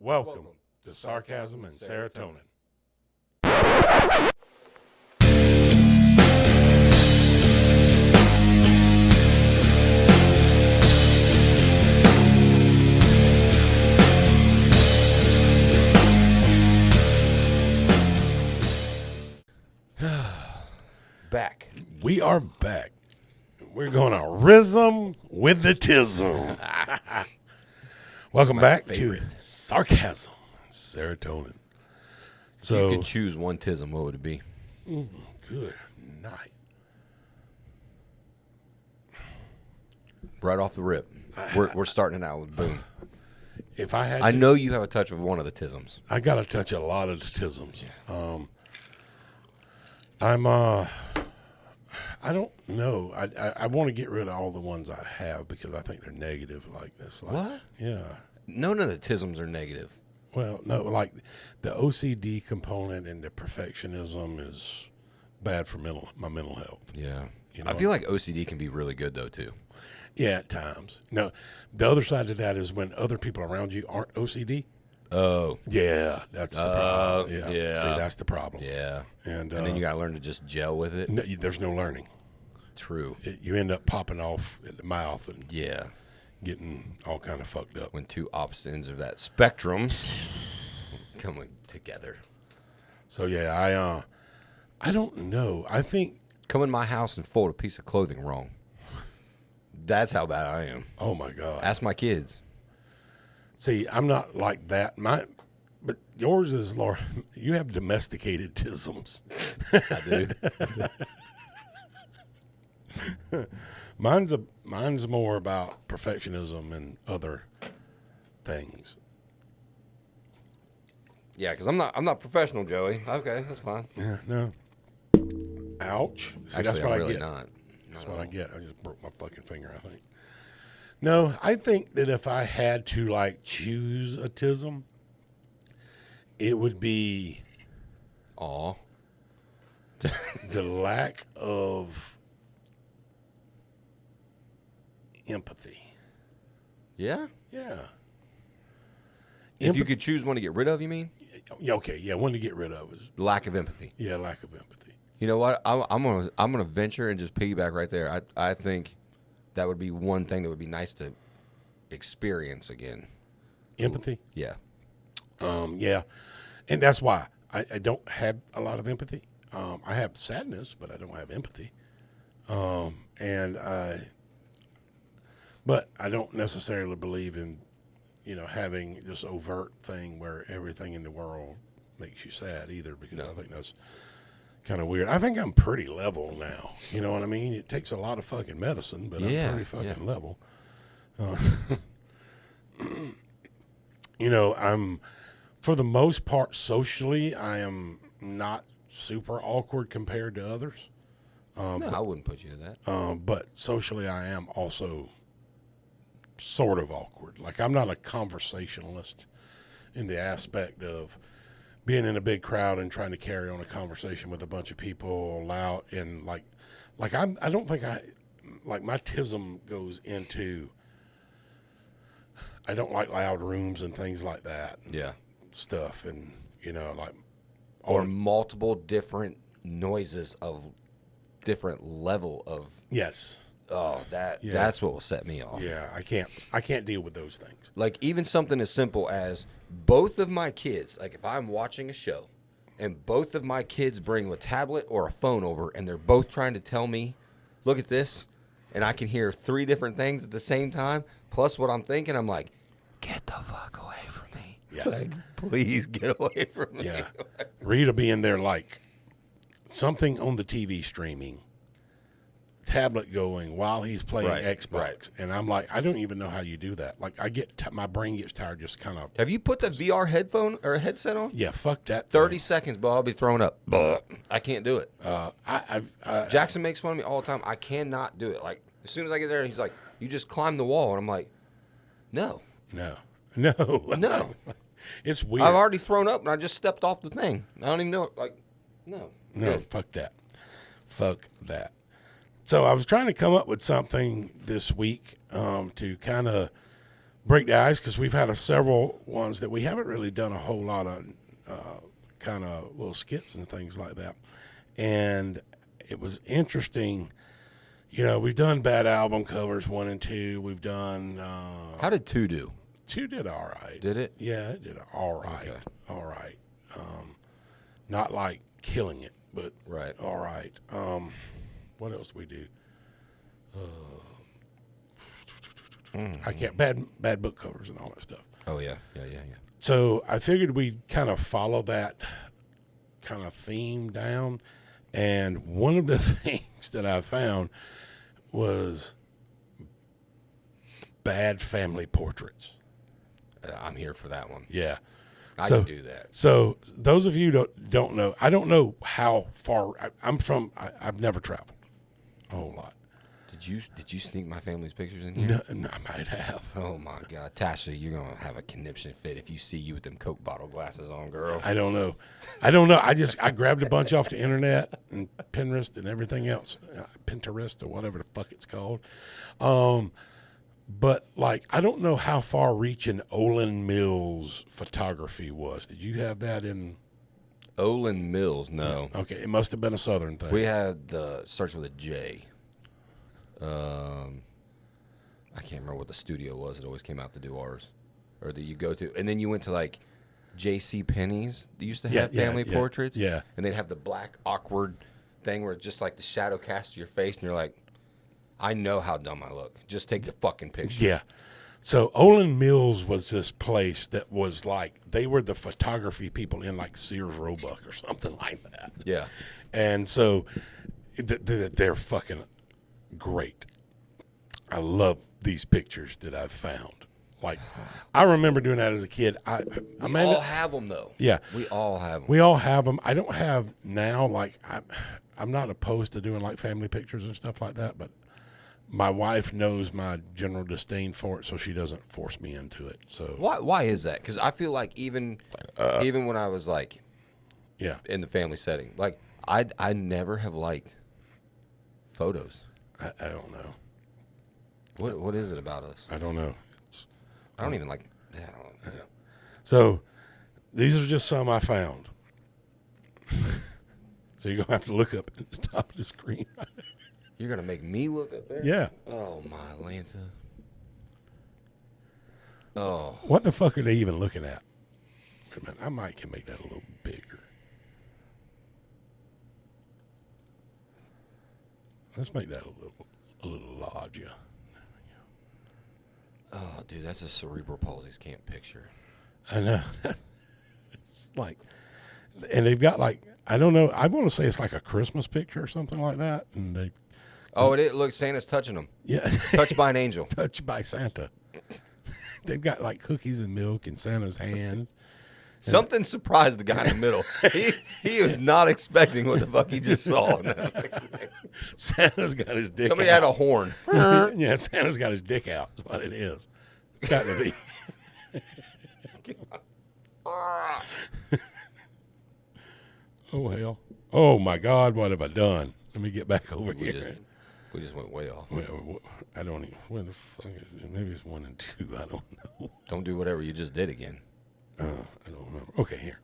Welcome to Sarcasm and Serotonin. Back. We are back. We're going to rhythm with the tism. Welcome back favorite. to Sarcasm and Serotonin. If you could choose one tism, what would it be? Good night. Right off the rip. We're starting it out with boom. If I had I to, know you have a touch of one of the tisms. I got to touch a lot of the tisms. I don't know. I want to get rid of all the ones I have because I think they're negative like this. Like, What? Yeah. None of the tisms are negative. Well, no, like the OCD component and the perfectionism is bad for my mental health. Yeah. You know, I feel like OCD can be really good, though, too. Yeah, at times. No, the other side of that is when other people around you aren't OCD. Oh. Yeah, that's the problem. Yeah. See, that's the problem. Yeah. And then you got to learn to just gel with it. no, there's no learning. True. You end up popping off at the mouth and Yeah. getting all kind of fucked up. When two opposite ends of that spectrum coming together. So yeah, I don't know. I think. Come in my house and fold a piece of clothing wrong. That's how bad I am. Oh my God. Ask my kids. See, I'm not like that. But yours is, Laura. You have domesticated tisms. I do. Mine's more about perfectionism and other things. Yeah, because I'm not professional, Joey. Okay, that's fine. Yeah, no. Ouch. See, Actually, that's what I'm I really get. not. That's what I get. I just broke my fucking finger, I think. No, I think that if I had to like choose a tism, it would be Aw. the lack of empathy. Yeah? Yeah. If you could choose one to get rid of, you mean? Yeah, okay, yeah, one to get rid of is Lack of empathy. lack of empathy. You know what? I'm gonna venture and just piggyback right there. I think that would be one thing that would be nice to experience again. Empathy? Yeah. Yeah. And that's why I don't have a lot of empathy. I have sadness, but I don't have empathy. But I don't necessarily believe in, having this overt thing where everything in the world makes you sad either, because I think that's kind of weird. I think I'm pretty level now. You know what I mean? It takes a lot of fucking medicine, but I'm pretty fucking level. I'm, for the most part, socially, I am not super awkward compared to others. No, I wouldn't put you in that. But socially, I am also sort of awkward. Like, I'm not a conversationalist in the aspect of being in a big crowd and trying to carry on a conversation with a bunch of people loud and like I don't think my tism goes into, I don't like loud rooms and things like that. Yeah. Stuff and, Or multiple different noises of different level of. Yes. Oh, that's what will set me off. Yeah, I can't deal with those things. Like, even something as simple as both of my kids, like if I'm watching a show and both of my kids bring a tablet or a phone over and they're both trying to tell me, look at this, and I can hear three different things at the same time, plus what I'm thinking, I'm like, get the fuck away from me. Yeah. Like, please get away from me. Yeah. Reed will be in there like something on the TV streaming, tablet going while he's playing Xbox. Right. And I'm like, I don't even know how you do that. Like, I get my brain gets tired just kind of. Have you put the VR headphone or headset on? Yeah, fuck that. 30 seconds, but I'll be thrown up. I can't do it. Jackson makes fun of me all the time. I cannot do it. Like, as soon as I get there, he's like, you just climb the wall. And I'm like, no. No. It's weird. I've already thrown up, and I just stepped off the thing. I don't even know. Like, no. No, Good. fuck that. So I was trying to come up with something this week to kind of break the ice because we've had several ones that we haven't really done a whole lot of kind of little skits and things like that. And it was interesting. You know, we've done bad album covers 1 and 2. We've done. How did 2 do? 2 did all right. Did it? Yeah, it did all right. Okay. All right. Not like killing it, but Right. all right. What else we do? I can't bad book covers and all that stuff. Oh yeah. So I figured we'd kind of follow that kind of theme down. And one of the things that I found was bad family portraits. I'm here for that one. Yeah. I can do that. So those of you don't know, I don't know how far I've never traveled a whole lot. Did you sneak my family's pictures in here? No, I might have. Oh my God, Tasha, you're gonna have a conniption fit if you see you with them Coke bottle glasses on, girl. I don't know. I grabbed a bunch off the internet and Pinterest and everything else, Pinterest or whatever the fuck it's called. But like, I don't know how far reaching Olin Mills photography was. Did you have that in? Olin Mills, no. Okay, it must have been a Southern thing. We had starts with a J. I can't remember what the studio was. It always came out to do ours, or that you go to, and then you went to like J.C. Penney's. They used to have family portraits. Yeah, and they'd have the black awkward thing where it's just like the shadow casts your face, and you're like, I know how dumb I look. Just take the fucking picture. Yeah. So Olin Mills was this place that was like, they were the photography people in like Sears Roebuck or something like that. Yeah. And so they're fucking great. I love these pictures that I've found. Like, I remember doing that as a kid. We all have them though. Yeah. We all have them. We all have them. I don't have now, like, I'm not opposed to doing like family pictures and stuff like that, but my wife knows my general disdain for it, so she doesn't force me into it. So Why is that? Because I feel like even when I was like, in the family setting, like I never have liked photos. I don't know. What is it about us? I don't know. I don't even like. I don't know. So these are just some I found. So you're gonna have to look up at the top of the screen. You're gonna make me look up there? Yeah. Oh my Lanta. Oh. What the fuck are they even looking at? Wait a minute, I might can make that a little bigger. Let's make that a little larger. Oh, dude, that's a cerebral palsy camp picture. I know. It's like, and they've got like, I don't know. I want to say it's like a Christmas picture or something like that. And they, oh, it looks Santa's touching them. yeah, Touched by an angel. touched by Santa. They've got like cookies and milk in Santa's hand. Something surprised the guy in the middle. He was not expecting what the fuck he just saw. Santa's got his dick Somebody out. had a horn. Yeah, Santa's got his dick out. That's what it is. It's got to be. Oh, hell. Oh, my God, what have I done? Let me get back over here. We just went way off. I don't even. Where the fuck is it? Maybe it's 1 and 2. I don't know. Don't do whatever you just did again. I don't remember. Okay, here.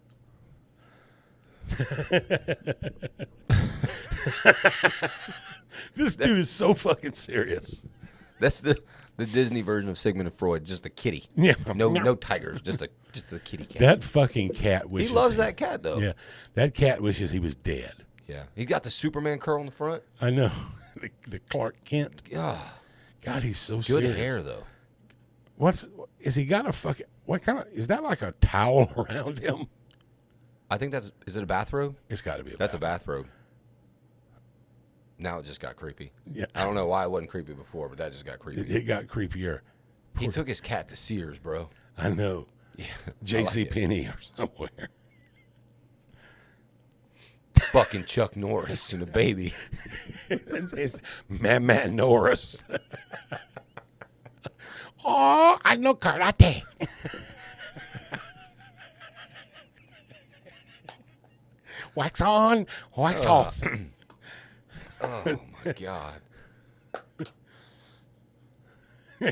This dude is so fucking serious. That's the Disney version of Sigmund and Freud, just a kitty. Yeah. No tigers, just a kitty cat. That fucking cat wishes. He loves that cat though. Yeah, that cat wishes he was dead. Yeah. He got the Superman curl in the front. I know. The Clark Kent. Yeah. God, he's so Good serious. hair though. Is he got a fucking, what kind of, is that like a towel around him? I think is it a bathrobe? It's got to be That's a bathrobe. Now it just got creepy. Yeah. I don't know why it wasn't creepy before, but that just got creepy. It got creepier. He took his cat to Sears, bro. I know. Yeah. J.C. Penney or somewhere. Fucking Chuck Norris and a baby. It's Matt Norris. Oh, I know karate. Wax on, wax off. Oh my God.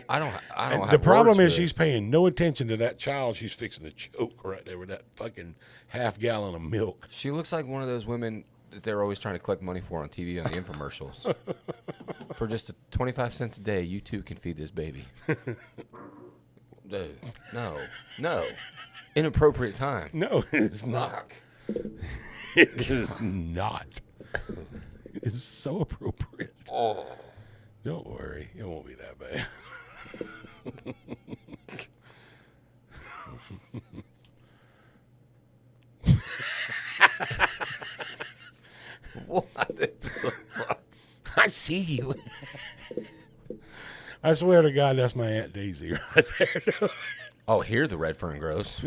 I don't And have the problem words is for she's this. paying no attention to that child she's fixing to choke right there with that fucking half-gallon of milk. She looks like one of those women that they're always trying to collect money for on TV on the infomercials. For just 25 cents a day, you too can feed this baby. Dude, no. Inappropriate time. No, it's not. It is not. It's so appropriate. Oh. Don't worry, it won't be that bad. What? It's so fun. I see you. I swear to God, that's my Aunt Daisy right there. Oh, here the red fern grows.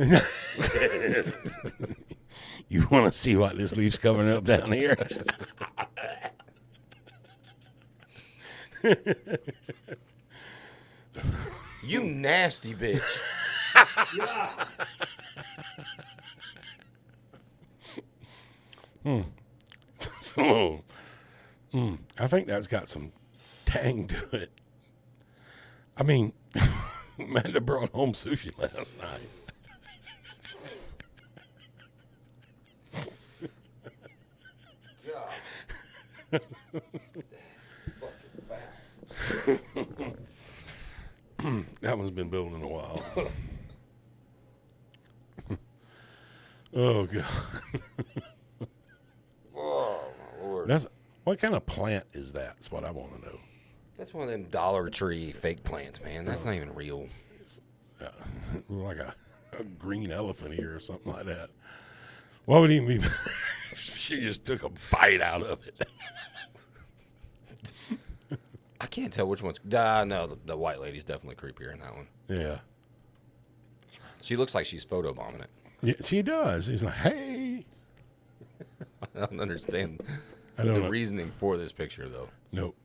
You want to see what this leaf's covering up down here? You nasty bitch. So, I think that's got some tang to it. I mean, Amanda brought home sushi last night. God. Fucking fat. That one's been building a while. Oh, God. Oh, my Lord. That's what kind of plant is that? That's what I want to know. That's one of them Dollar Tree fake plants, man. That's not even real. Like a green elephant here or something like that. What would even be better if she just took a bite out of it? I can't tell which one's. No, the white lady's definitely creepier in that one. Yeah. She looks like she's photobombing it. Yeah, she does. He's like, hey. I don't understand I don't the know. reasoning for this picture, though. Nope.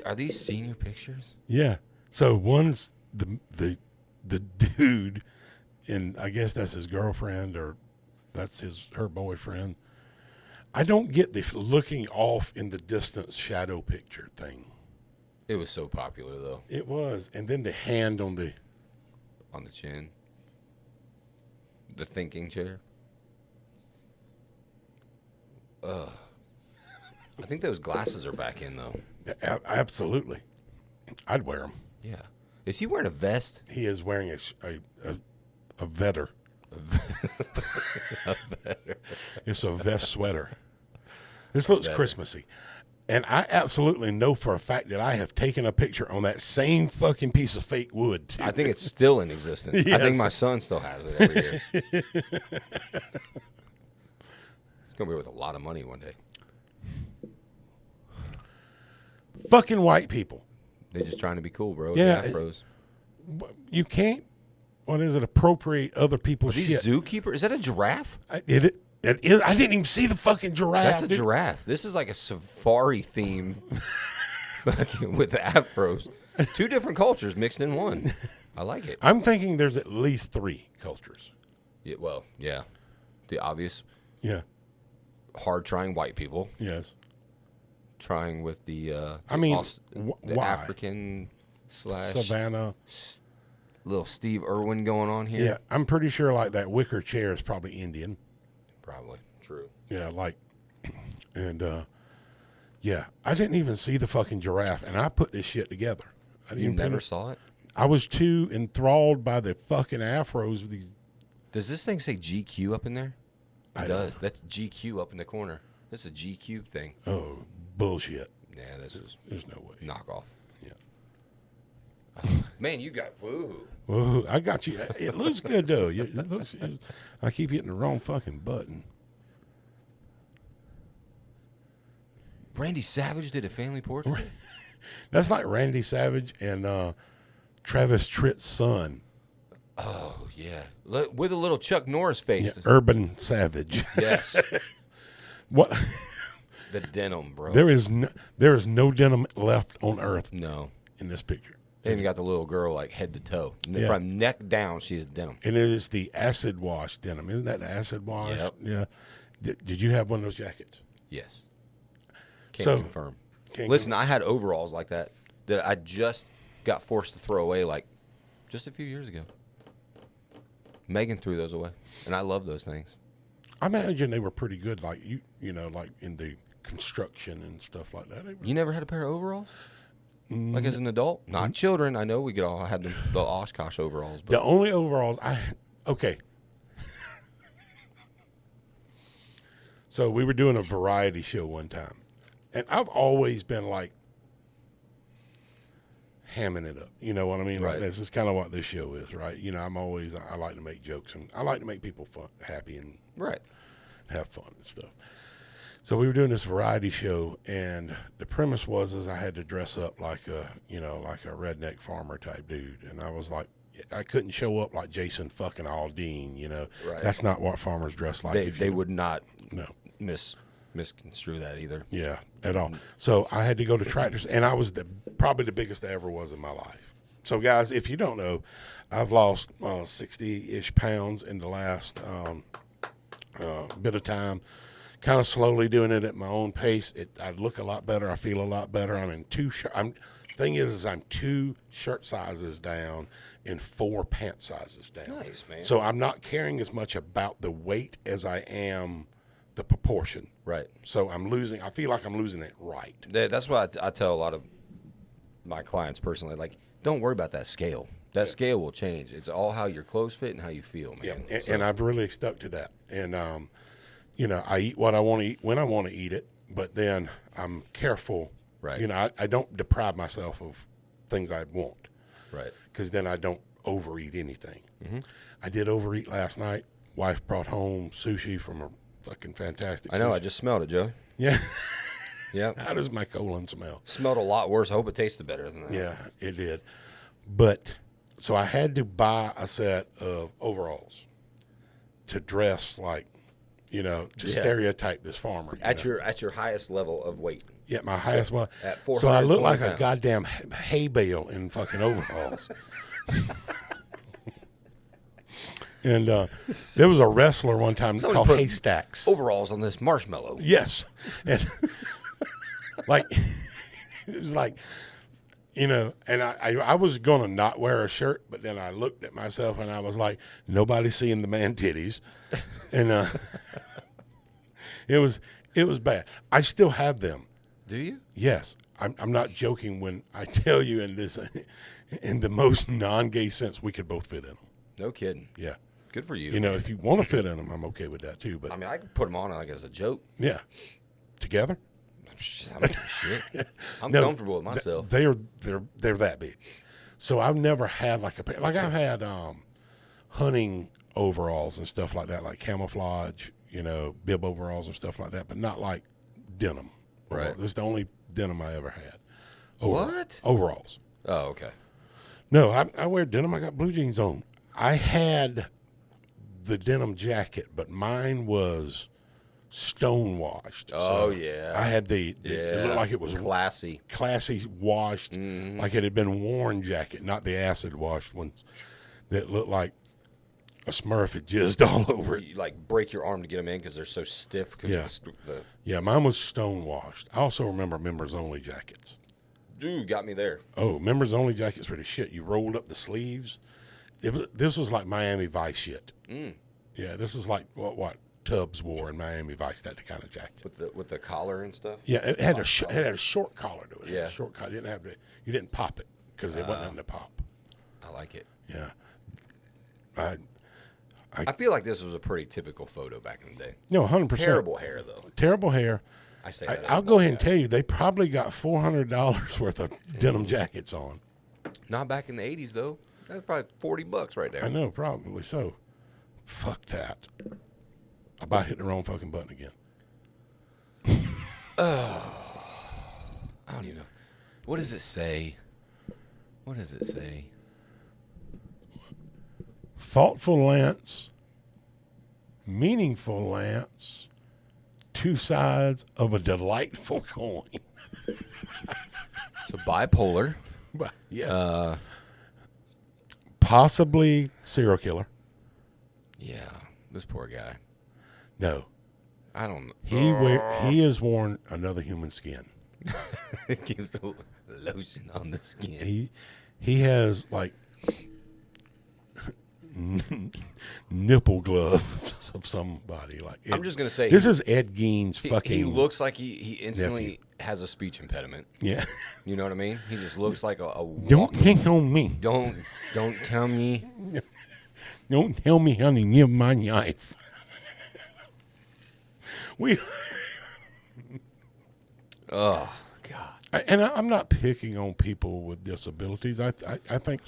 Are these senior pictures? Yeah. So one's the dude, and I guess that's his girlfriend or that's her boyfriend. I don't get the looking off in the distance shadow picture thing. It was so popular, though, It was, and then the hand on the. on the chin. The thinking chair. I think those glasses are back in, though. Absolutely, I'd wear them. Yeah. Is he wearing a vest? He is wearing a vetter. It's a vest sweater. This looks Vetter. Christmassy. And I absolutely know for a fact that I have taken a picture on that same fucking piece of fake wood, too. I think it's still in existence. I Yes. think my son still has it every year. It's going to be worth a lot of money one day. Fucking white people. They're just trying to be cool, bro. Yeah. The afros. You can't, what is it, appropriate other people's These shit. zookeeper? Is that a giraffe? It is. I didn't even see the fucking giraffe. That's a dude. giraffe. This is like a safari theme fucking with the afros. Two different cultures mixed in one. I like it. I'm thinking there's at least 3 cultures. Yeah, well, yeah. The obvious Yeah. hard trying white people Yes. trying with the I mean, the why? African / Savannah. little Steve Irwin going on here. Yeah, I'm pretty sure like that wicker chair is probably Indian. Probably. True. Yeah, like, and yeah, I didn't even see the fucking giraffe, and I put this shit together. I didn't You even never saw it? I was too enthralled by the fucking afros with these. Does this thing say GQ up in there? I It don't does. That's GQ up in the corner. This is a GQ thing. Oh, bullshit! Yeah, this is There's no way. knockoff. Yeah. Man, you got woo. Whoa, I got you. It looks good though. It looks. I keep hitting the wrong fucking button. Randy Savage did a family portrait. That's like Randy Savage and Travis Tritt's son. Oh yeah, with a little Chuck Norris Yeah, face. Urban Savage. Yes, What? the denim, bro. There is no denim left on earth No, in this picture. and you got the little girl like head to toe, Yeah. from neck down. She is denim. And it is the acid wash denim. Isn't that the acid wash? Yep. Yeah. Did you have one of those jackets? Yes, can't So- confirm. Listen, I had overalls like that I just got forced to throw away like just a few years ago. Megan threw those away, and I love those things. I imagine they were pretty good, like you know, like in the construction and stuff like that. You never had a pair of overalls? Like as an adult? Not children. I know we could all have the Oshkosh overalls. But The only overalls okay. So we were doing a variety show one time, and I've always been like hamming it up. You know what I mean? Right. Like this is kind of what this show is, right? You know, I like to make jokes and I like to make people happy and right. have fun and stuff. So we were doing this variety show, and the premise was I had to dress up like a redneck farmer type dude, and I was like, I couldn't show up like Jason fucking Aldean, you know. Right. That's not what farmers dress like. They would not no misconstrue that either. Yeah, at all. So I had to go to Tractors, and I was probably the biggest I ever was in my life. So guys, if you don't know, I've lost 60-ish pounds in the last bit of time. Kind of slowly doing it at my own pace. I look a lot better. I feel a lot better. I'm in thing is I'm 2 shirt sizes down and 4 pant sizes down. Nice, man. So I'm not caring as much about the weight as I am the proportion. Right. So I feel like I'm losing it right. That's why I tell a lot of my clients personally, like, don't worry about that scale. That scale will change. It's all how your clothes fit and how you feel, man. Yeah, and I've really stuck to that. And, you know, I eat what I want to eat when I want to eat it, but then I'm careful. Right. You know, I don't deprive myself of things I want. Right. Because then I don't overeat anything. Mm-hmm. I did overeat last night. Wife brought home sushi from a fucking fantastic I know. sushi. I just smelled it, Joey. Yeah. Yeah. How does my colon smell? Smelled a lot worse. I hope it tasted better than that. Yeah, it did. But so I had to buy a set of overalls to dress like, you know, to stereotype this farmer. At your highest level of weight. Yeah, my highest one. At So I look 420 like a pounds. goddamn hay bale in fucking overalls. And there was a wrestler one time Somebody called put Haystacks. Overalls on this marshmallow. Yes. And like, it was like, you know, and I was going to not wear a shirt, but then I looked at myself and I was like, nobody's seeing the man titties. And it was bad. I still have them. Do you? Yes. I'm not joking when I tell you in the most non-gay sense, we could both fit in them. No kidding. Yeah. Good for you. You know, if you want to fit in them, I'm okay with that too. But I mean, I could put them on like as a joke. yeah, together. Shit. I'm No, comfortable with myself. They're that big. So I've never had like I've had hunting overalls and stuff like that, like camouflage, you know, bib overalls and stuff like that, but not like denim. Right. This is the only denim I ever had. What? Overalls. Oh, okay. No, I wear denim. I got blue jeans on. I had the denim jacket, but mine was stone washed. Oh, So yeah. I had it looked like it was classy. classy washed, Mm-hmm. like it had been worn jacket, not the acid washed ones that looked like a Smurf had jizzed all over it. You like break your arm to get them in because they're so stiff. Yeah. Yeah, mine was stone washed. I also remember members only jackets. Dude, got me there. Oh, members only jackets were the shit. You rolled up the sleeves. This was like Miami Vice shit. Mm. Yeah, this is like what Tubbs wore in Miami Vice, that kind of jacket. With the collar and stuff. Yeah, it had it had a short collar to it. It had Yeah. a short collar. You didn't pop it because there wasn't nothing to pop. I like it. Yeah. I feel like this was a pretty typical photo back in the day. No, 100%. Terrible hair though. Terrible hair. I say that. as I'll a go ahead and bald guy. tell you, they probably got $400 worth of denim jackets on. Not back in the '80s though. That's probably $40 right there. I know, probably so. Fuck that. I about hit the wrong fucking button again. I don't even know. What does it say? What does it say? Thoughtful Lance, meaningful Lance, two sides of a delightful coin. So bipolar. Yes. Possibly serial killer. Yeah, this poor guy. No. I don't know. He has worn another human skin. It keeps the lotion on the skin. He has like nipple gloves of somebody. Like I'm just gonna say this is Ed Gein's fucking. He looks like he instantly has a speech impediment. Yeah. You know what I mean? He just looks like a Don't walking. pick on me. Don't tell me. Don't tell me how to give my knife. Oh God. I'm not picking on people with disabilities. I think I think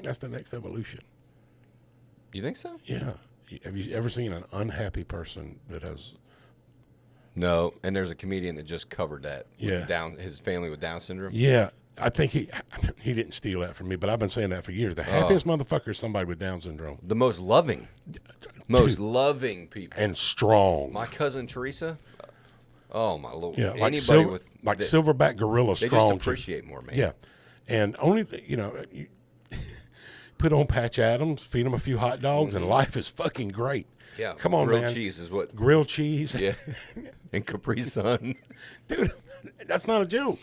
that's the next evolution. You think so? Yeah. Have you ever seen an unhappy person that has? No. And there's a comedian that just covered that. With Yeah. his family with Down syndrome. Yeah. I think he didn't steal that from me, but I've been saying that for years. The happiest motherfucker is somebody with Down syndrome. The most loving loving people. And strong. My cousin Teresa. Oh my Lord. Yeah, like Anybody with silverback gorilla they strong. just appreciate more, man. Yeah. And only thing, you put on Patch Adams, feed them a few hot dogs, and life is fucking great. Yeah. Come on, grilled man. cheese is what. Grilled cheese. Yeah. And Capri Sun. Dude, that's not a joke.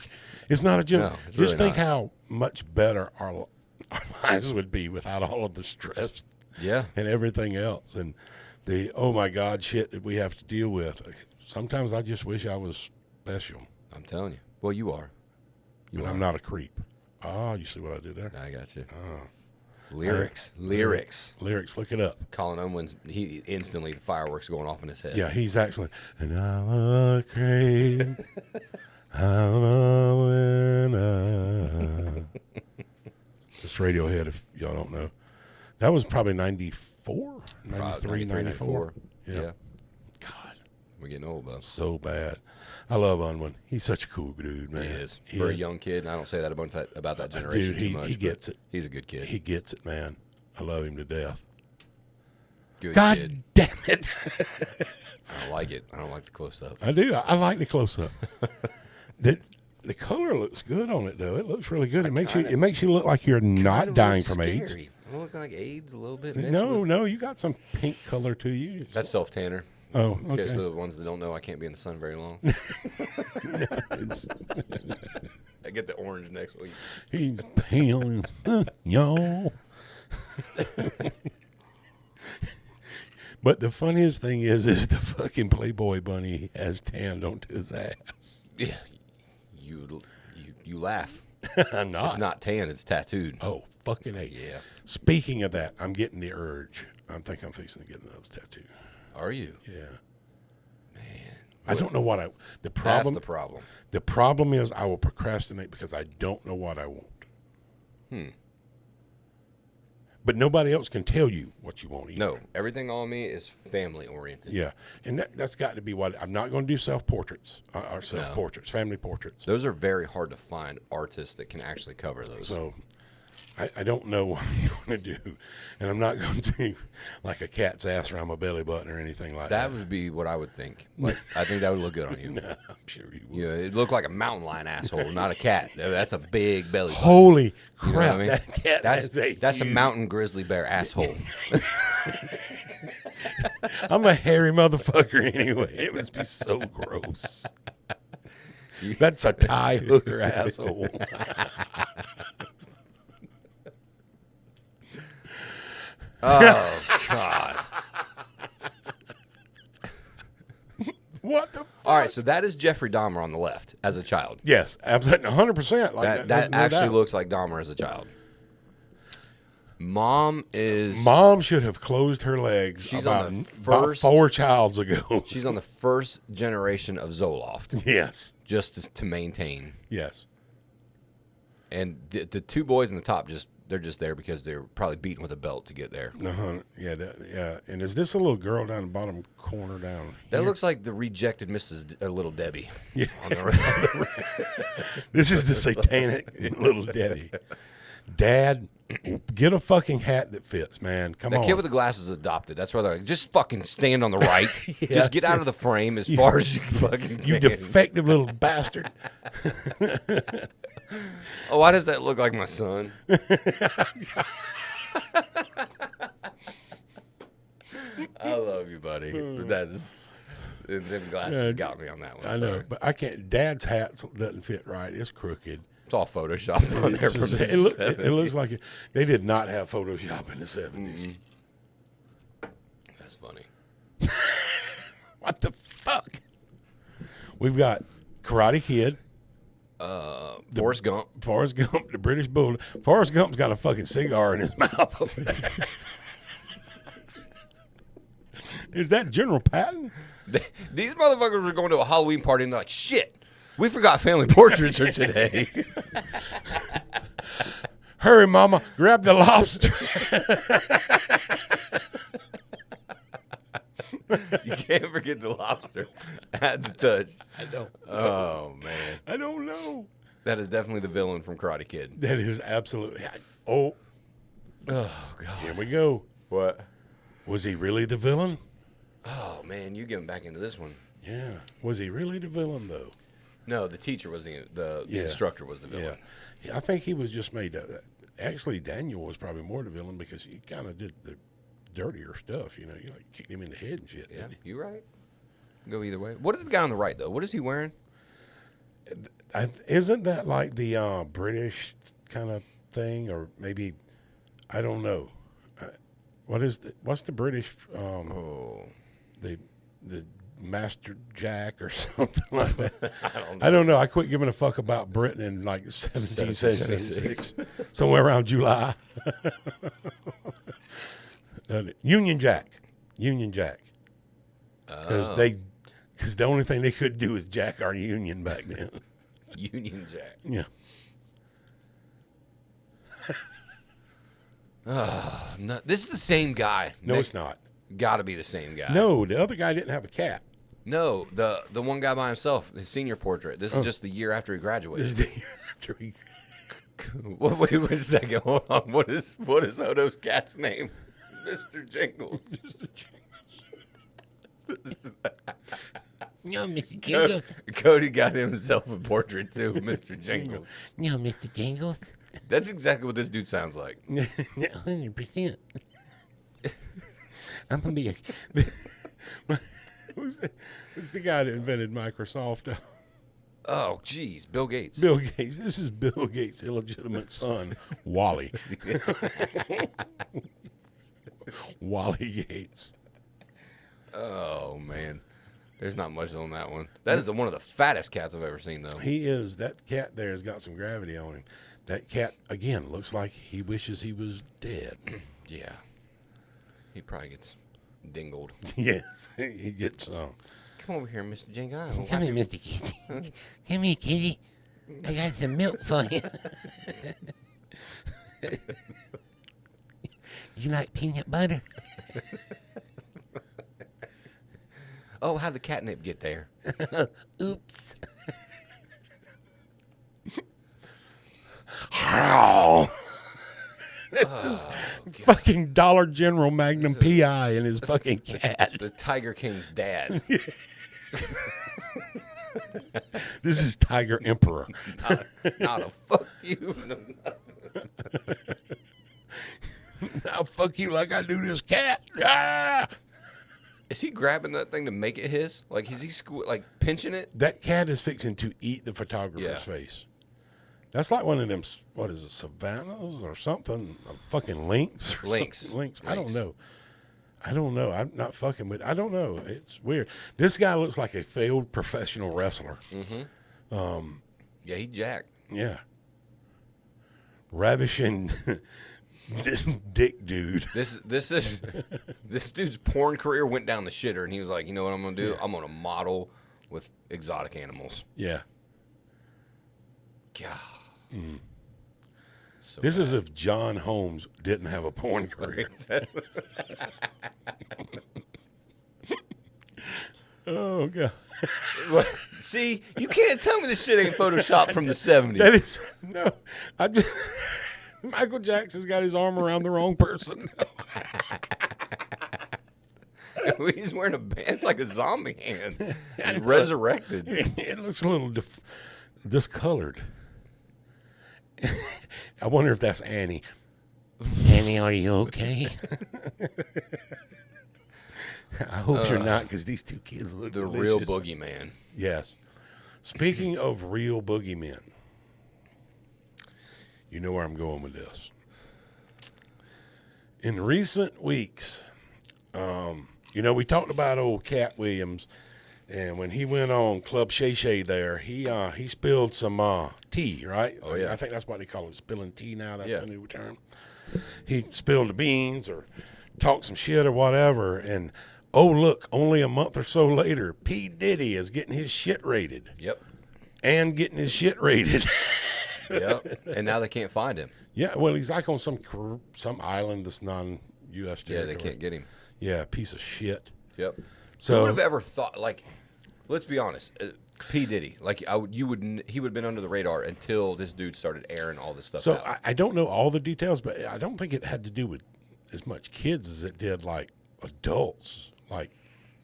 It's not a joke. No, it's Just really think not. how much better our lives would be without all of the stress Yeah. and everything else. And the, oh my God, shit that we have to deal with. Sometimes I just wish I was special. I'm telling you. Well, you are. But I'm not a creep. Oh, you see what I did there? I got you. Lyrics. Lyrics. Lyrics, look it up. Colin Owens, he instantly, the fireworks going off in his head. Yeah, he's excellent. And I'm a creep. I'm a winner. It's Radiohead, if y'all don't know. That was probably 94, 93, 94. Yeah. God, We're getting old, though. so bad. I love Unwin. He's such a cool dude, man. He is. For a young kid, and I don't say that about that generation Dude, too much. he but gets it. He's a good kid. He gets it, man. I love him to death. Good God kid. damn it. I don't like it. I don't like the close up. I do. I like the close up. The color looks good on it, though. It looks really good. It makes you look like you're not dying from AIDS. Scary. I look like AIDS a little bit. No, you got some pink color to you. That's self tanner. Oh, In okay. case the ones that don't know, I can't be in the sun very long. I get the orange next week. He's pale as fuck, y'all. But the funniest thing is the fucking Playboy bunny has tanned onto his ass. Yeah, you laugh. I'm not. It's not tan. It's tattooed. Oh, fucking A. Yeah. Speaking of that, I'm getting the urge. I think I'm fixing to get another tattoo. Are you? Yeah. Man. I don't know what That's the problem. the problem. The problem is I will procrastinate because I don't know what I want. But nobody else can tell you what you want either. No, everything on me is family oriented. Yeah, and that's got to be what I'm not going to do. Self-portraits or self-portraits, family portraits. Those are very hard to find artists that can actually cover those. So I don't know what I'm going to do, and I'm not going to do like a cat's ass around my belly button or anything like that. That would be what I would think. Like, I think that would look good on you. No, I'm sure you would. Yeah, it'd look like a mountain lion asshole, not a cat. That's a big belly button. Holy You know crap! what I mean? That cat That's a huge- mountain grizzly bear asshole. I'm a hairy motherfucker anyway. It must be so gross. That's a tie hooker asshole. Oh God! What the fuck? All right, so that is Jeffrey Dahmer on the left as a child. Yes, absolutely, 100%. Like That actually looks like Dahmer as a child. Mom is. Mom should have closed her legs She's about, on the about first- 4 childs ago. She's on the first generation of Zoloft, Yes, just to maintain. yes. And the two boys in the top they're just there because they're probably beaten with a belt to get there. Yeah, yeah. And is this a little girl down the bottom corner down That here? looks like the rejected Little Debbie. Yeah. On the This is the satanic little Debbie. Dad, get a fucking hat that fits, man. Come that on. kid with the glasses is adopted. That's why they're like, just fucking stand on the right. Just get out of the frame as far as you fucking can. You defective little bastard. Oh, why does that look like my son? I love you, buddy. Them glasses got me on that one. I know, sorry. but I can't. Dad's hat doesn't fit right. It's crooked. It's all photoshopped on there from the It looks like they did not have Photoshop in the 70s. That's funny. What the fuck? We've got Karate Kid, Forrest Gump. Forrest Gump, the British Bulldog. Forrest Gump's got a fucking cigar in his mouth. Is that General Patton? These motherfuckers are going to a Halloween party and they're like, shit, we forgot family portraits are today. Hurry, Mama, grab the lobster. You can't forget the lobster. Had to touch. I know. Oh, man. I don't know. That is definitely the villain from Karate Kid. That is absolutely. Oh, God. here we go. What? Was he really the villain? Oh, man, you getting back into this one. Yeah. Was he really the villain, though? No, the teacher was the instructor was the villain. Yeah. I think he was just made up. Actually, Daniel was probably more the villain because he kind of did the dirtier stuff. You know, you like kicked him in the head and shit. Yeah, you right. Go either way. What is the guy on the right, though? What is he wearing? Isn't that like the British kind of thing, or maybe I don't know. What's the British? The Master Jack or something like that. I don't know. I quit giving a fuck about Britain in like 1776, somewhere around July. Union Jack, because the only thing they could do is jack our union back then. Union Jack. Yeah. No, this is the same guy. No, it's not. Got to be the same guy. No, the other guy didn't have a cat. No, the one guy by himself, his senior portrait. This is just the year after he graduated. This is the year after he. Wait a second. Hold on. What is Odo's cat's name? Mr. Jingles. Mr. Jingles. No, Mr. Jingles. Cody got himself a portrait too, Mr. Jingles. No, Mr. Jingles. That's exactly what this dude sounds like. 100%. I'm gonna be a. Who's the guy that invented Microsoft? Oh, geez, Bill Gates. Bill Gates. This is Bill Gates' illegitimate son, Wally. Wally Gates. Oh man, there's not much on that one. That is one of the fattest cats I've ever seen, though. He is. That cat there has got some gravity on him. That cat again looks like he wishes he was dead. Yeah, he probably gets dingled. Yes, he gets some. Come over here, Mr. Jingle. Come here, Mr. Kitty. Come here, Kitty. I got some milk for you. You like peanut butter? Oh, how'd the catnip get there? Oops. This is fucking Dollar General Magnum PI and his fucking cat. The Tiger King's dad. This is Tiger Emperor. Not a fuck you. I'll fuck you like I do this cat. Ah! Is he grabbing that thing to make it his? Like, is he pinching it? That cat is fixing to eat the photographer's Yeah. face. That's like one of them, what is it, savannas or something? Fucking lynx? Or Lynx. something. Lynx. I don't know. I'm not fucking with. I don't know. It's weird. This guy looks like a failed professional wrestler. Mm-hmm. Yeah, he jacked. Yeah. Ravishing dick dude. This dude's porn career went down the shitter, and he was like, you know what I'm gonna do? Yeah. I'm gonna model with exotic animals. Yeah. God. So This is if John Holmes didn't have a porn career. Oh, God. See, you can't tell me this shit ain't Photoshopped from the 70s. That is, no. Michael Jackson's got his arm around the wrong person. He's wearing a band. It's like a zombie hand. He's resurrected. It looks a little discolored. I wonder if that's Annie. Annie, are you okay? I hope you're not, because these two kids look The delicious. real boogeyman. Yes. Speaking of real boogeymen, you know where I'm going with this. In recent weeks, we talked about old Cat Williams, and when he went on Club Shay Shay there, he spilled some tea, right? Oh, yeah. I think that's what they call it, spilling tea now. That's Yeah. the new term. He spilled the beans or talked some shit or whatever, and oh, look, only a month or so later, P. Diddy is getting his shit raided. Yep. And getting his shit raided. Yep. And now they can't find him. Yeah, well, he's like on some island that's non-U.S. Yeah, territory. they can't get him. Yeah, piece of shit. Yep. So Who would have ever thought? Like, let's be honest. P. Diddy, like he would have been under the radar until this dude started airing all this stuff So out. I don't know all the details, but I don't think it had to do with as much kids as it did like adults. Like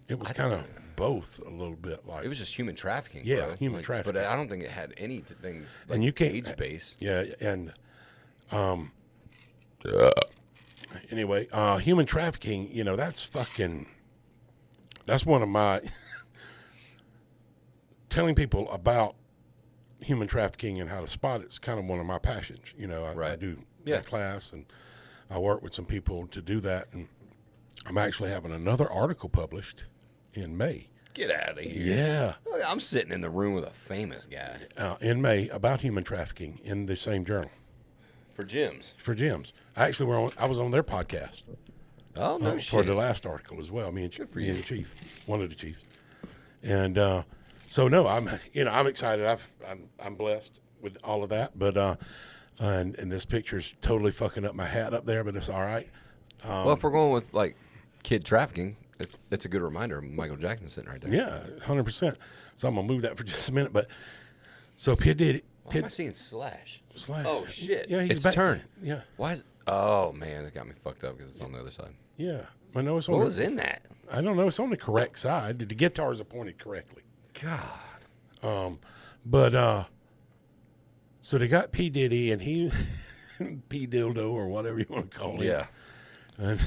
it was kind of both a little bit. Like It was just human trafficking. Yeah, bro. human trafficking. But I don't think it had anything like And you can't- age base. yeah, and anyway, human trafficking. That's one of my telling people about human trafficking and how to spot it's kind of one of my passions. I Right. do Yeah. that class, and I work with some people to do that, and I'm actually having another article published in May. Get out of here. Yeah, Look, I'm sitting in the room with a famous guy in May about human trafficking in the same journal for gyms. for gyms. I was on their podcast Oh no for shit. the last article as well. Me and for me you. and the chief, one of the chiefs, and so no, I'm excited. I'm blessed with all of that, but and this picture's totally fucking up my hat up there, but it's all right. Well, if we're going with like kid trafficking, it's a good reminder. Michael Jackson's sitting right there. Yeah, 100%. So I'm gonna move that for just a minute, but so P Diddy. Why am I seeing Slash? Slash. Oh shit! Yeah, he's it's back. turn. Yeah, Why is? Oh man, it got me fucked up because it's on the other side. yeah. I know it's on. What the- was in that? I don't know. It's on the correct side. The guitar's pointed correctly. God. But so they got P Diddy and he P Dildo or whatever you want to call him. Yeah. And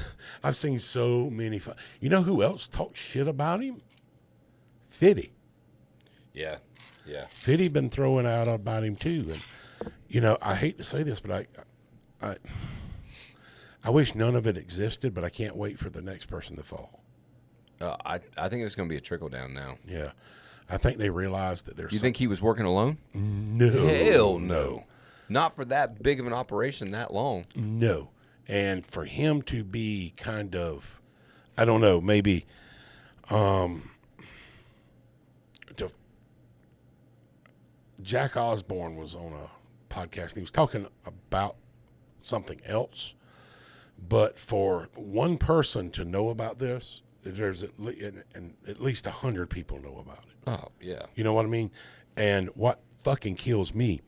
I've seen so many. You know who else talks shit about him? Fitty. Yeah. Yeah. Fitty been throwing out about him too. And I hate to say this, but I wish none of it existed, but I can't wait for the next person to fall. I think it's going to be a trickle down now. Yeah. I think they realized that there's You think he was working alone? no. Hell no. Not for that big of an operation that long. No. And for him to be kind of, I don't know, maybe Jack Osborne was on a podcast and he was talking about something else. But for one person to know about this, there's at least 100 people know about it. Oh, yeah. You know what I mean? And what fucking kills me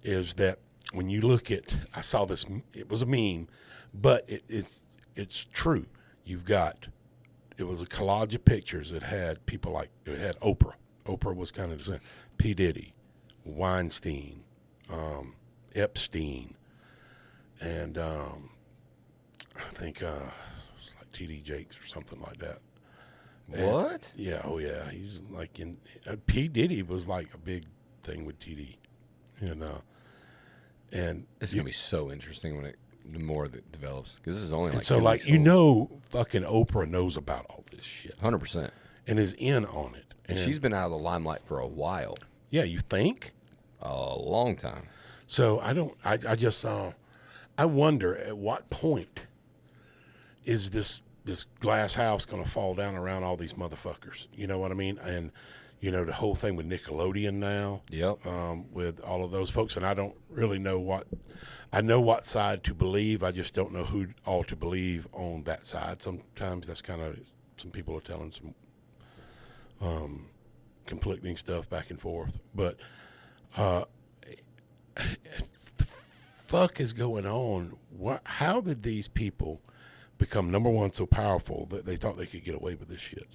is that when you look at, I saw this, it was a meme, but it's true. It was a collage of pictures that had people like, it had Oprah. Oprah was kind of the same. P. Diddy, Weinstein, Epstein, and I think it's like T.D. Jakes or something like that. What? Yeah, oh yeah, he's like in. P. Diddy was like a big thing with T.D. And It's going to be so interesting when the more that develops. Because this is only like so 2 like weeks old. fucking Oprah knows about all this shit 100%. and is in on it. And she's been out of the limelight for a while. Yeah, you think? A long time. So I just I wonder at what point is this glass house going to fall down around all these motherfuckers? You know what I mean? And the whole thing with Nickelodeon now. Yep. With all of those folks, and I don't really know I know what side to believe. I just don't know who all to believe on that side. Sometimes that's kind of, some people are telling some conflicting stuff back and forth. But the fuck is going on? How did these people become, number one, so powerful that they thought they could get away with this shit?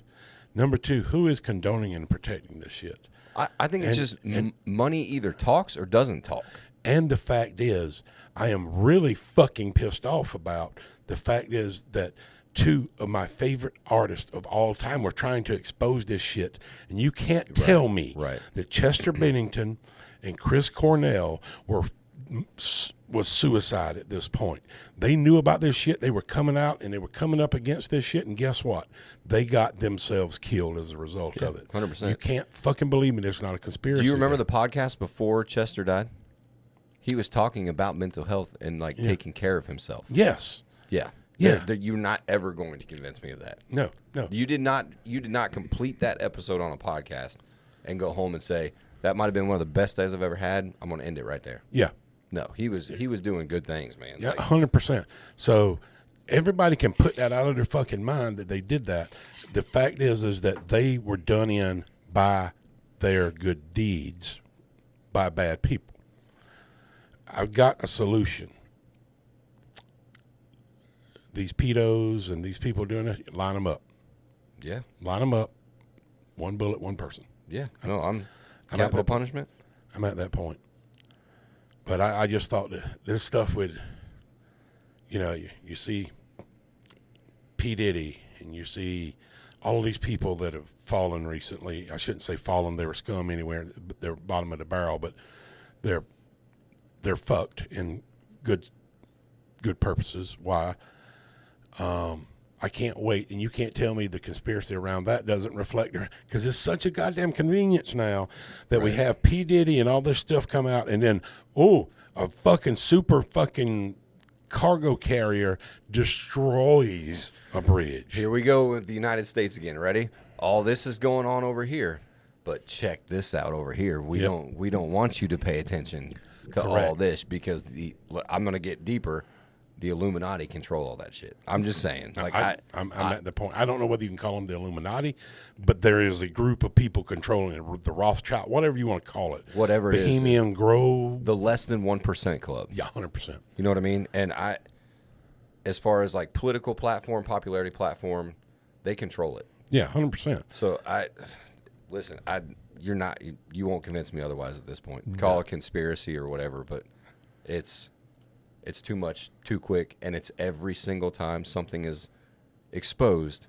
Number two, who is condoning and protecting this shit? I think it's just money either talks or doesn't talk. And the fact is, I am really fucking pissed off about the fact is that two of my favorite artists of all time were trying to expose this shit, and you can't tell me that Chester Bennington and Chris Cornell was suicide at this point. They knew about this shit. They were coming out and they were coming up against this shit, and guess what? They got themselves killed as a result of it. 100%. You can't fucking believe me. There's not a conspiracy. Do you remember the podcast before Chester died? He was talking about mental health and like taking care of himself. Yes. Yeah. Yeah. You're not ever going to convince me of that. No. You did not complete that episode on a podcast and go home and say, that might have been one of the best days I've ever had. I'm going to end it right there. Yeah. No, he was doing good things, man. Yeah, 100%. So everybody can put that out of their fucking mind that they did that. The fact is that they were done in by their good deeds by bad people. I've got a solution. These pedos and these people doing it, line them up. Yeah. Line them up. One bullet, one person. Yeah. No, I'm capital punishment. I'm at that point. But I just thought that this stuff would, you see P. Diddy and you see all of these people that have fallen recently. I shouldn't say fallen. They were scum anywhere. They're bottom of the barrel, but they're fucked in good purposes. Why? I can't wait, and you can't tell me the conspiracy around that doesn't reflect her, because it's such a goddamn convenience now that we have P. Diddy and all this stuff come out, and then, a fucking super fucking cargo carrier destroys a bridge. Here we go with the United States again. Ready? All this is going on over here, but check this out over here. We don't want you to pay attention to all this, because I'm going to get deeper. The Illuminati control all that shit. I'm just saying. Like I'm at the point. I don't know whether you can call them the Illuminati, but there is a group of people controlling it, the Rothschild, whatever you want to call it. Whatever it is. Bohemian Grove. The less than 1% club. Yeah, 100%. You know what I mean? And as far as like political platform, popularity platform, they control it. Yeah, 100%. So you won't convince me otherwise at this point. Call it conspiracy or whatever, but it's too much, too quick, and it's every single time something is exposed,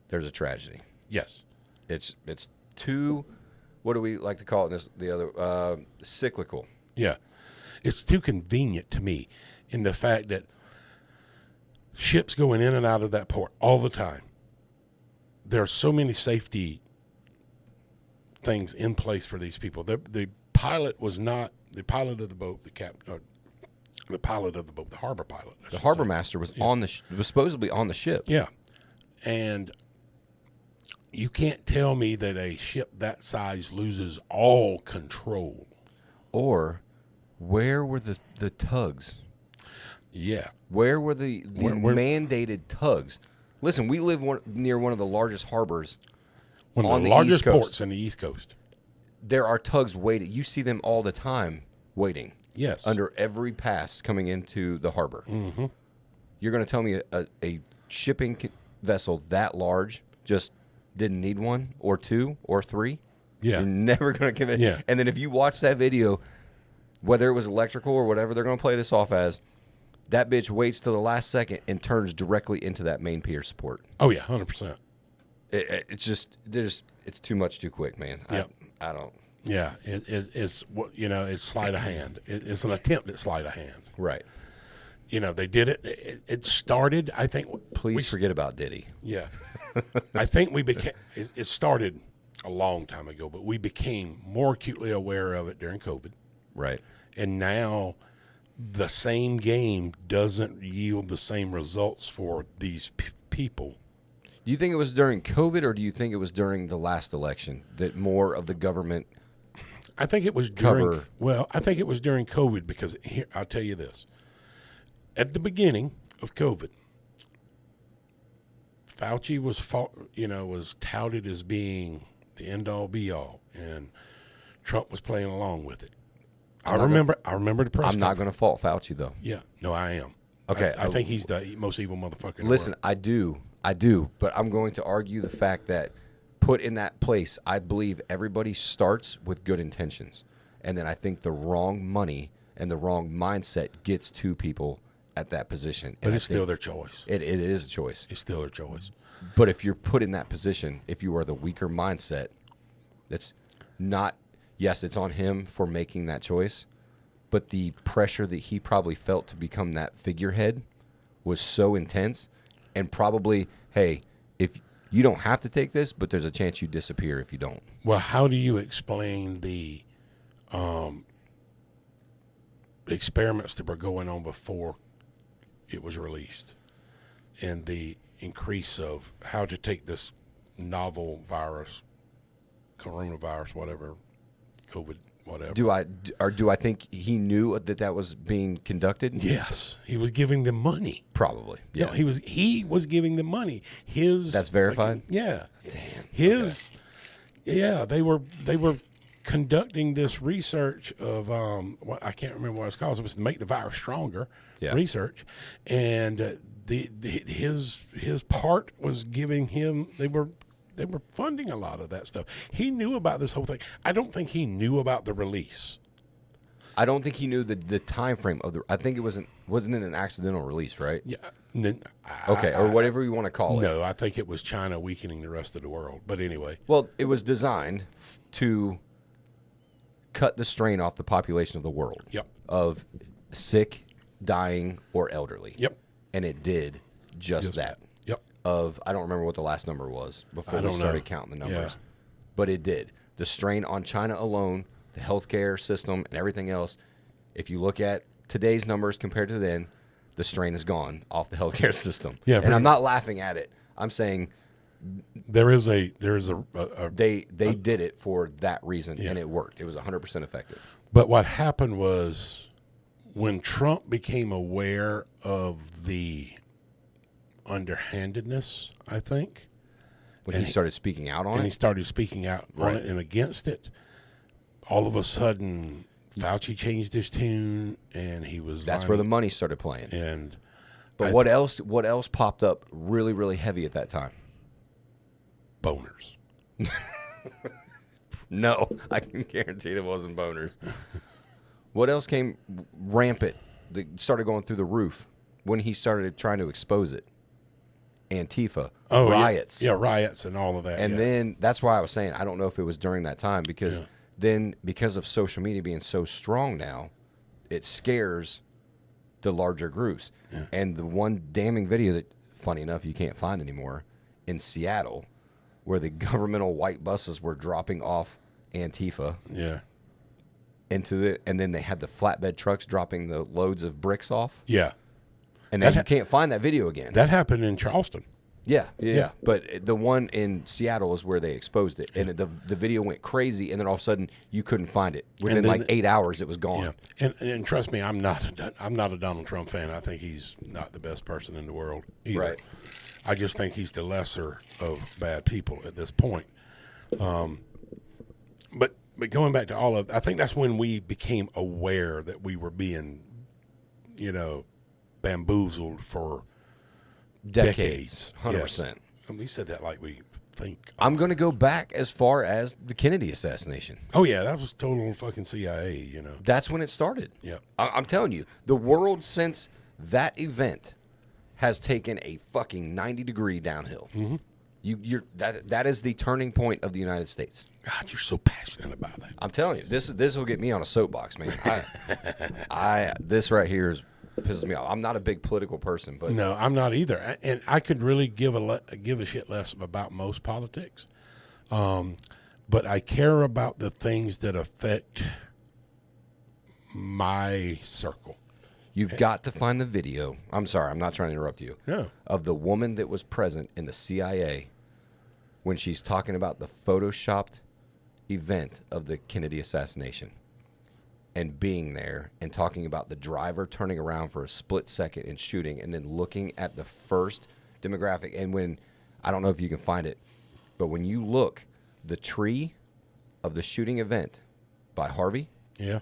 there's a tragedy. Yes. It's too, what do we like to call it? Cyclical. Yeah. It's too convenient to me in the fact that ships going in and out of that port all the time. There are so many safety things in place for these people. The pilot was not the pilot of the boat, the pilot of the boat, the harbor pilot. The harbor master was was supposedly on the ship. Yeah. And you can't tell me that a ship that size loses all control. Or where were the tugs? Yeah. Where were the mandated tugs? Listen, we live near one of the largest harbors One of on the the largest East Coast. ports in the East Coast. There are tugs waiting. You see them all the time waiting. Yes. Under every pass coming into the harbor. Mm-hmm. You're going to tell me a shipping vessel that large just didn't need one or two or three? Yeah. You're never going to convince. Yeah. And then if you watch that video, whether it was electrical or whatever they're going to play this off as, that bitch waits till the last second and turns directly into that main pier support. Oh, yeah, 100%. It's just, it's too much too quick, man. Yep. I don't. Yeah, it's it's sleight of hand. It's an attempt at sleight of hand. Right. They did it. It started, I think. Please forget about Diddy. Yeah. I think we became, it started a long time ago, but we became more acutely aware of it during COVID. Right. And now the same game doesn't yield the same results for these people. Do you think it was during COVID, or do you think it was during the last election that more of the government? I think it was during. Well, I think it was during COVID, because here, I'll tell you this: at the beginning of COVID, Fauci was touted as being the end all be all, and Trump was playing along with it. I remember the press. I'm not going to fault Fauci though. Yeah, no, I am. Okay, I think he's the most evil motherfucker in Listen, the world. I do, but I'm going to argue the fact that put in that place, I believe everybody starts with good intentions. And then I think the wrong money and the wrong mindset gets to people at that position. But And it's still their choice. it is a choice. It's still their choice. But if you're put in that position, if you are the weaker mindset, that's not, yes, it's on him for making that choice, but the pressure that he probably felt to become that figurehead was so intense, and probably, hey, if you don't have to take this, but there's a chance you disappear if you don't. Well, how do you explain the experiments that were going on before it was released, and the increase of how to take this novel virus, coronavirus, whatever, COVID, whatever? Do I think he knew that was being conducted? Yes, he was giving them money. Probably. Yeah. No, he was giving them money. That's verified? Yeah. Damn. His. Okay. Yeah, they were conducting this research of what I can't remember what it's called. It was to make the virus stronger. Yeah. Research, and his part was giving him. They were funding a lot of that stuff. He knew about this whole thing. I don't think he knew about the release. I don't think he knew the time frame of the. I think it wasn't it an accidental release, right? Yeah. Okay, or whatever you want to call it. No, I think it was China weakening the rest of the world. But anyway. Well, it was designed to cut the strain off the population of the world. Yep. Of sick, dying, or elderly. Yep. And it did just that. Yep. I don't remember what the last number was before I we don't started know. counting the numbers. Yeah. But it did. The strain on China alone, the healthcare system, and everything else, if you look at today's numbers compared to then, the strain is gone off the healthcare system. Yeah, and I'm not laughing at it. I'm saying there is a they did it for that reason, Yeah. and it worked. It was 100% effective. But what happened was when Trump became aware of the underhandedness, I think, When And he started speaking out on and he it, started speaking out on Right. it and against it, all of a sudden Fauci changed his tune, and he was that's where the money started playing. and But what else popped up really, really heavy at that time? boners. No, I can guarantee it wasn't boners. What else came rampant that started going through the roof when he started trying to expose it? Antifa, Oh, yeah. riots. Yeah, riots and all of that. And yeah. then that's why I was saying I don't know if it was during that time because Yeah. then because of social media being so strong now, it scares the larger groups. Yeah. And the one damning video that, funny enough, you can't find anymore in Seattle, where the governmental white buses were dropping off Antifa Yeah. into it, and then they had the flatbed trucks dropping the loads of bricks off. Yeah. And then That you can't find that video again. That happened in Charleston. Yeah. But the one in Seattle is where they exposed it, and the video went crazy, and then all of a sudden you couldn't find it. Within then like 8 hours, it was gone. Yeah. And trust me, I'm not a Donald Trump fan. I think he's not the best person in the world either. Right. I just think he's the lesser of bad people at this point. But going back to all of, I think that's when we became aware that we were being, bamboozled for decades. 100%. Yes. And we said that like we think. I'm going to go back as far as the Kennedy assassination. Oh yeah, that was total fucking CIA. That's when it started. Yeah. I'm telling you, the world since that event has taken a fucking 90-degree downhill. Mm-hmm. That is the turning point of the United States. God, you're so passionate about that. I'm telling you, this will get me on a soapbox, man. This right here pisses me off. I'm not a big political person, but No, I'm not either, and I could really give a shit less about most politics, but I care about the things that affect my circle. you've got to find the video. I'm sorry, I'm not trying to interrupt you. Yeah. Of the woman that was present in the CIA when she's talking about the photoshopped event of the Kennedy assassination and being there and talking about the driver turning around for a split second and shooting and then looking at the first demographic. And when, I don't know if you can find it, but when you look, the tree of the shooting event by Harvey, Yeah.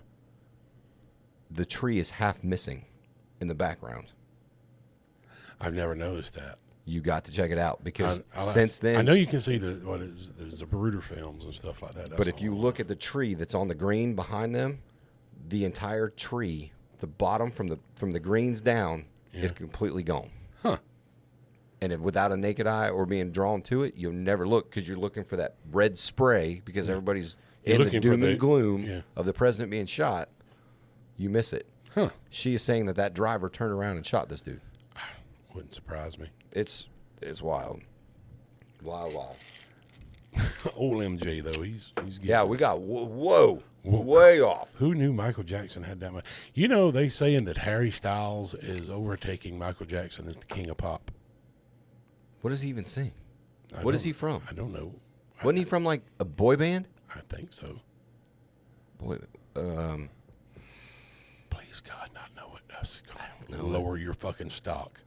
the tree is half missing in the background. I've never noticed that. You got to check it out because I since then, I know you can see the Zapruder films and stuff like that. but if you look at the tree that's on the green behind them, the entire tree, the bottom from the greens down, It's completely gone. Huh. And if without a naked eye or being drawn to it, you'll never look because you're looking for that red spray because everybody's You're in the looking for doom the- and gloom yeah. of the president being shot. You miss it. Huh. She is saying that driver turned around and shot this dude. Wouldn't surprise me. It's wild. Wild. Old MJ though, he's getting Yeah, we got way off. Who knew Michael Jackson had that much? You know, they saying that Harry Styles is overtaking Michael Jackson as the king of pop. What does he even sing? I What is don't- he from? I don't know. Wasn't he from like a boy band? I think so. Boy, Please God, not know it. That's gonna lower your fucking stock.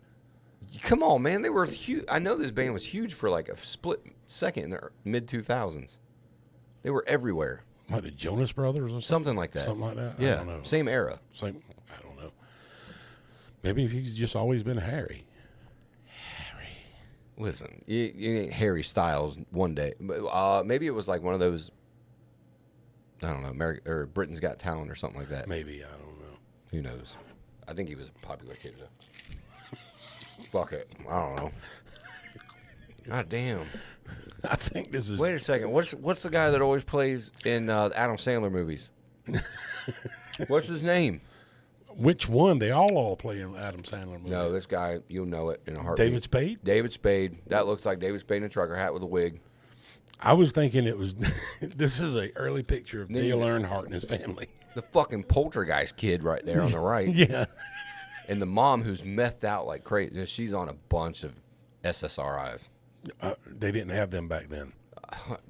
come on, man. They were huge. I know this band was huge for like a split second in the mid 2000s. They were everywhere. What, the Jonas Brothers or something? Something like that. Something like that? Yeah. I don't know. Same era. Same. I don't know. Maybe he's just always been Harry. Listen, you ain't Harry Styles one day. Maybe it was like one of those, I don't know, America or Britain's Got Talent or something like that. Maybe, I don't know. Who knows? I think he was a popular kid, though. Fuck it. I don't know. God damn. I think this is. Wait a second. What's the guy that always plays in Adam Sandler movies? What's his name? Which one? They all play in Adam Sandler movies. No, this guy, you'll know it in a heartbeat. David Spade? David Spade. That looks like David Spade in a trucker hat with a wig. I was thinking it was. This is an early picture of Then Dale you- Earnhardt and his family. The fucking poltergeist kid right there on the right. Yeah. And the mom who's methed out like crazy. She's on a bunch of SSRIs. They didn't have them back then.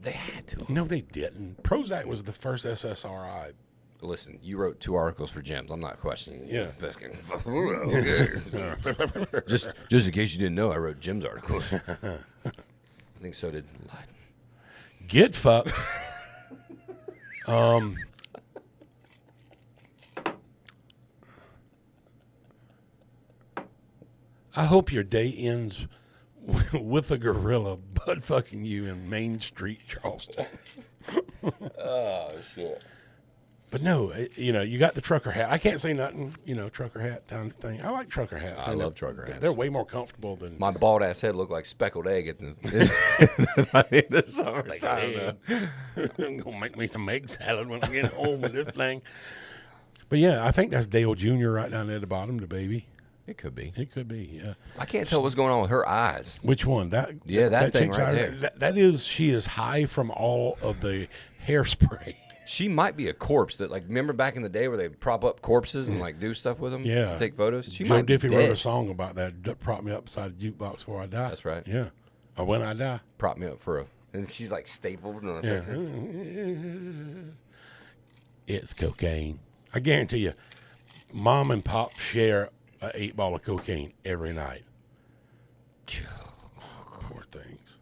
They had to. No, they didn't. Prozac was the first SSRI. Listen, you wrote 2 articles for Gems. I'm not questioning you. Yeah. just in case you didn't know, I wrote Jim's articles. I think so did Lyden. Get fucked. I hope your day ends with a gorilla butt fucking you in Main Street, Charleston. Oh, shit. But no, you got the trucker hat. I can't say nothing, trucker hat kind of thing. I like trucker hats. I love trucker hats. They're way more comfortable than My bald ass head looked like speckled egg at the summertime. I'm gonna make me some egg salad when I get home with this thing. But yeah, I think that's Dale Jr. right down there at the bottom, the baby. It could be. It could be, yeah. I can't tell what's going on with her eyes. Which one? That thing chick's right eye- there. That is, she is high from all of the hairspray. She might be a corpse that, like, remember back in the day where they prop up corpses and like do stuff with them? Yeah. Take photos. She Joe might be Diffie wrote a dead. song about that. Prop me up beside the jukebox before I die. That's right. Yeah. Or when I die. Prop me up for a, and she's like stapled. And Yeah. It's cocaine. I guarantee you, Mom and Pop share an 8-ball of cocaine every night. Poor things.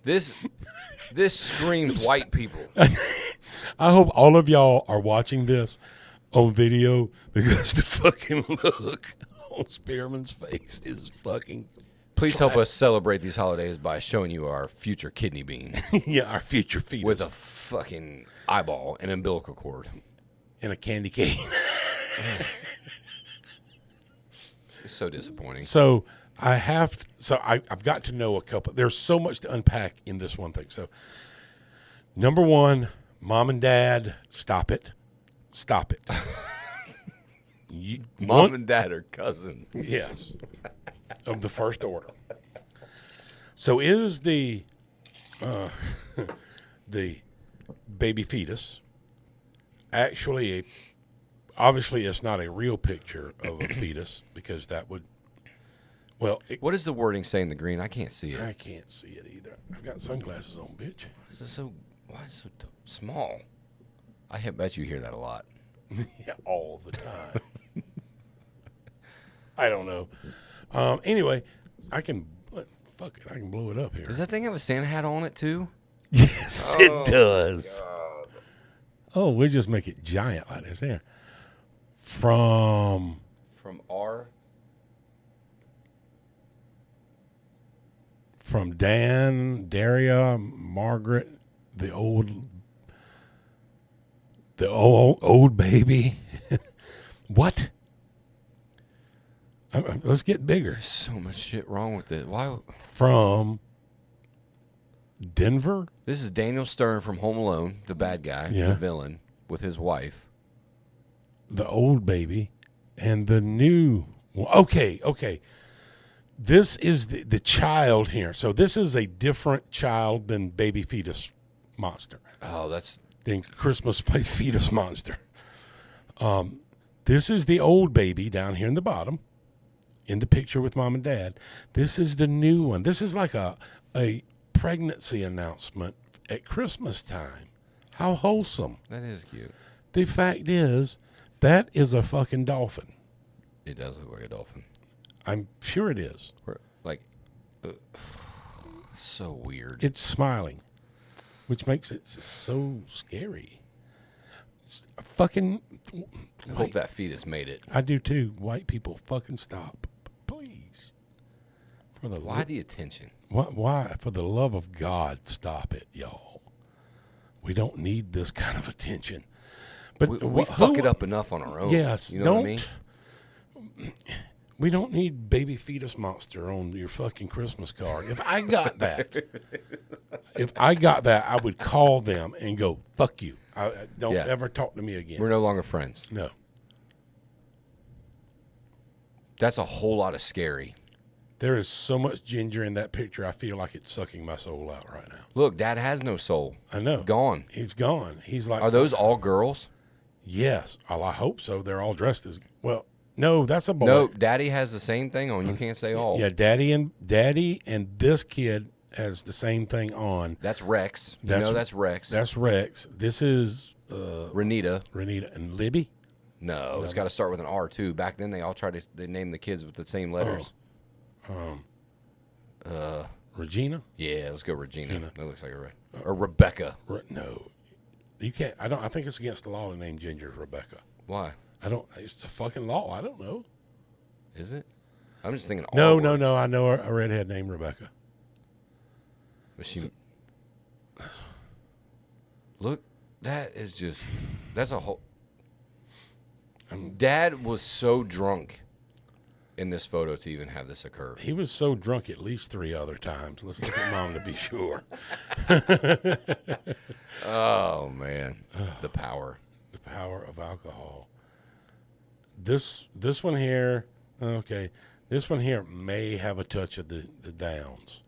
This screams white people. I hope all of y'all are watching this on video because the fucking look on Spearman's face is fucking. Please help us celebrate these holidays by showing you our future kidney bean Yeah, our future fetus. with a fucking eyeball and umbilical cord. in a candy cane. It's so disappointing. So I've got to know a couple. There's so much to unpack in this one thing. So, number one, Mom and Dad, stop it. Stop it. Mom and Dad are cousins. Yes. Of the first order. So is the the baby fetus actually obviously it's not a real picture of a fetus because that would What does the wording say in the green? I can't see it. I can't see it either. I've got sunglasses on, bitch. Why is it so small? I bet you hear that a lot. Yeah, all the time. I don't know. Anyway, I can blow it up here. Does that thing have a Santa hat on it too? Yes, it does. Oh, we'll just make it giant like this here. From Dan, Daria, Margaret, the old The old baby. What? Let's get bigger. There's so much shit wrong with it. Why? From Denver? This is Daniel Stern from Home Alone, the bad guy, Yeah. the villain, with his wife. The old baby and the new. Okay. This is the child here. So this is a different child than baby fetus monster. Oh, that's Than Christmas fetus monster. This is the old baby down here in the bottom, in the picture with mom and dad. This is the new one. This is like a pregnancy announcement at Christmas time. How wholesome. that is cute. The fact is, that is a fucking dolphin. It does look like a dolphin. I'm sure it is. Like, so weird. It's smiling, which makes it so scary. It's fucking. I hope that fetus made it. I do too. White people, fucking stop, please. For the Why the attention? Why? For the love of God, stop it, y'all. We don't need this kind of attention. But We fuck it up enough on our own. Yes, You know don't. what I mean? We don't need baby fetus monster on your fucking Christmas card. If I got that, I would call them and go, "Fuck you! Don't Yeah. ever talk to me again." We're no longer friends. No. That's a whole lot of scary. There is so much ginger in that picture. I feel like it's sucking my soul out right now. Look, Dad has no soul. I know. Gone. He's gone. He's like, Are those all girls? yes. Well, I hope so. They're all dressed as well. No, that's a boy. No, Daddy has the same thing on. You can't say all. Yeah, daddy and this kid has the same thing on. That's Rex. That's Rex. That's Rex. This is Renita. Renita and Libby. No, it's got to start with an R too. Back then, they all they name the kids with the same letters. Regina. Yeah, let's go Regina. Regina. That looks like or Rebecca. No, you can't. I don't. I think it's against the law to name Ginger Rebecca. Why? I don't. It's a fucking law. I don't know. Is it? I'm just thinking. No. R I know a redhead named Rebecca. Was she? Look, that is just. That's a whole. Dad was so drunk in this photo to even have this occur. He was so drunk at least 3 other times. Let's look at Mom to be sure. Oh man, the power. The power of alcohol. This one here, okay. This one here may have a touch of the downs.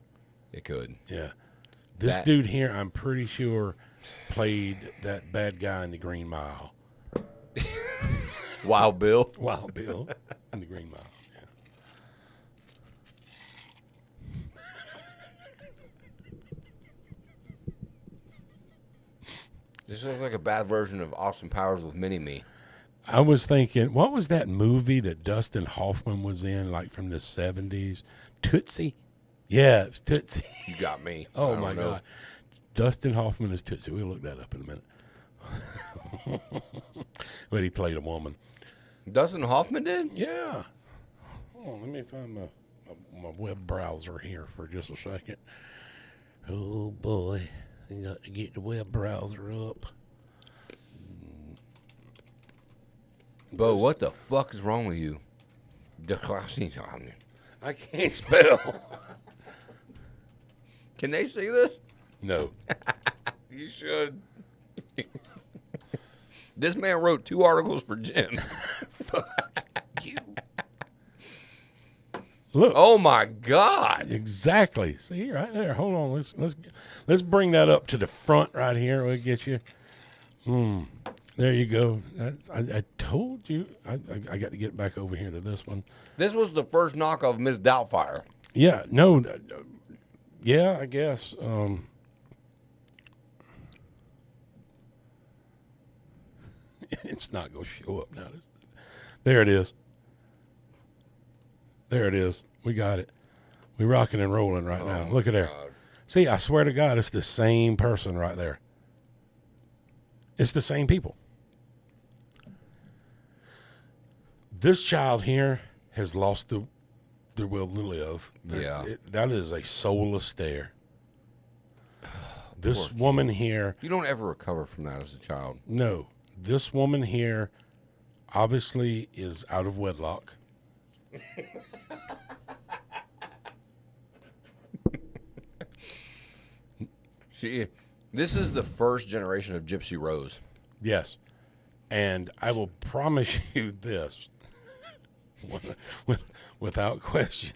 It could. Yeah. This dude here, I'm pretty sure, played that bad guy in the Green Mile. Wild Bill. Wild Bill in the Green Mile. Yeah. This looks like a bad version of Austin Powers with Mini-Me. I was thinking, what was that movie that Dustin Hoffman was in, like from the 70s? Tootsie? Yeah, it was Tootsie. You got me. Oh, I my don't know. God. Dustin Hoffman is Tootsie. We'll look that up in a minute. But he played a woman. Dustin Hoffman did? Yeah. Hold on, let me find my web browser here for just a second. Oh, boy. I got to get the web browser up. Bo, what the fuck is wrong with you? I can't spell. Can they see this? No. You should. This man wrote 2 articles for Jim. You. Look. Oh my God. Exactly. See right there. Hold on. Let's bring that up to the front right here. We'll get you. There you go. I told you. I got to get back over here to this one. This was the first knock of Miss Doubtfire. Yeah. No. Yeah. I guess. It's not gonna show up now. There it is. There it is. We got it. We rocking and rolling right now. Look at there. God. See, I swear to God, it's the same person right there. It's the same people. This child here has lost the will to live. Yeah. That is a soulless stare. This Poor woman here, You don't ever recover from that as a child. no. this woman here obviously is out of wedlock. This is the first generation of Gypsy Rose. Yes. And I will promise you this, without question,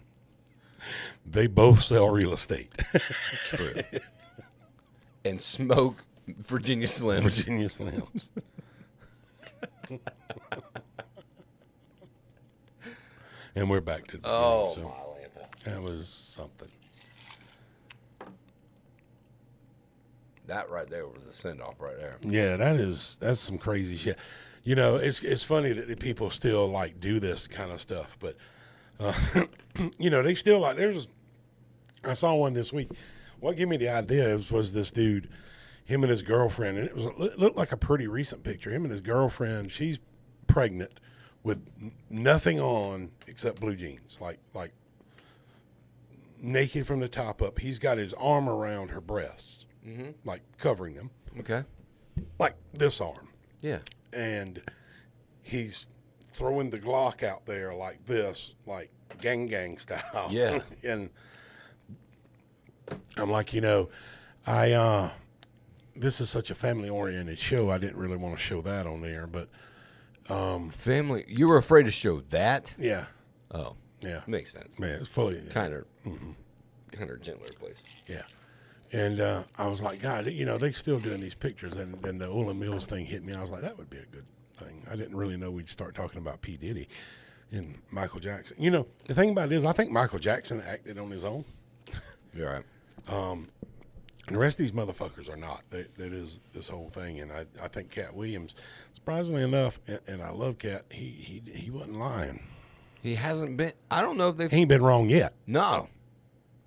they both sell real estate. True. And smoke Virginia Slims. Virginia Slims. And we're back to the beginning, Oh, so my Lanta. that was something. That right there was a send-off right there. Yeah, that's some crazy shit. You know, it's funny that the people still like do this kind of stuff, but you know, they still like. I saw one this week. What gave me the idea was this dude, him and his girlfriend, and it looked like a pretty recent picture. Him and his girlfriend, she's pregnant with nothing on except blue jeans, like naked from the top up. He's got his arm around her breasts, like covering them, Okay. like this arm. Yeah. And he's throwing the Glock out there like this, like gang style. Yeah. And I'm like, you know, this is such a family oriented show. I didn't really want to show that on there, but Family. You were afraid to show that? yeah, Oh. yeah, Makes sense. man, it's fully Kind of gentler place. yeah. And I was like, God, you know, they still doing these pictures. And then the Ola Mills thing hit me. I was like, that would be a good thing. I didn't really know we'd start talking about P. Diddy and Michael Jackson. You know, the thing about it is, I think Michael Jackson acted on his own. You're right. And the rest of these motherfuckers are not. That is this whole thing. And I think Cat Williams, surprisingly enough, and I love Cat, he wasn't lying. He hasn't been. I don't know if they've. He ain't been wrong yet. No.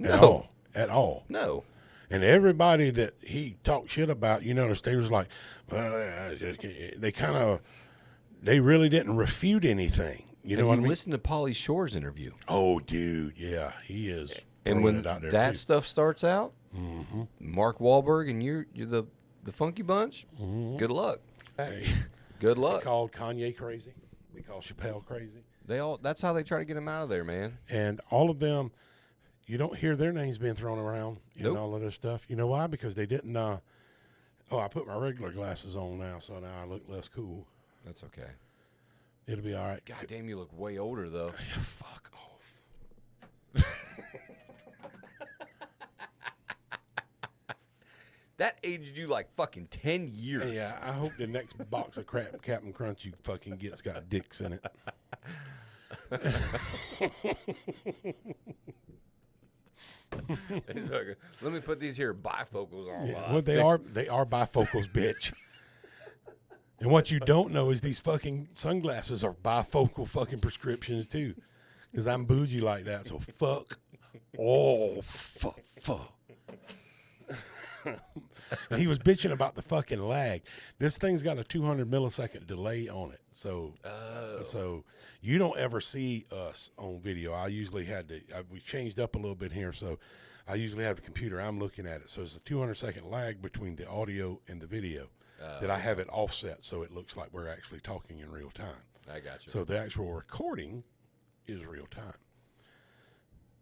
At all. No. And everybody that he talked shit about, you notice they was like, well, they really didn't refute anything. You know what I mean? Listen to Pauly Shore's interview. Oh, dude, yeah, he is. And throwing when it out there that too. stuff starts out, Mark Wahlberg and you're the Funky Bunch, good luck. Hey, Good they luck. called Kanye crazy. They called Chappelle crazy. That's how they try to get him out of there, man. And all of them, you don't hear their names being thrown around and Nope. all of this stuff. You know why? Because they didn't. I put my regular glasses on now, so now I look less cool. That's okay. It'll be all right. God damn, you look way older though. Yeah, fuck off. That aged you like fucking 10 years. Yeah, I hope the next box of crap Captain Crunch you fucking get's got dicks in it. Look, let me put these here bifocals on. Yeah, well, they are bifocals, bitch. And what you don't know is these fucking sunglasses are bifocal fucking prescriptions too, because I'm bougie like that. So fuck. Oh fuck. And he was bitching about the fucking lag. This thing's got a 200 millisecond delay on it, so you don't ever see us on video. I usually we changed up a little bit here, so I usually have the computer. I'm looking at it, so it's a 200-second lag between the audio and the video. That I have it offset so it looks like we're actually talking in real time. I got you. So the actual recording is real time.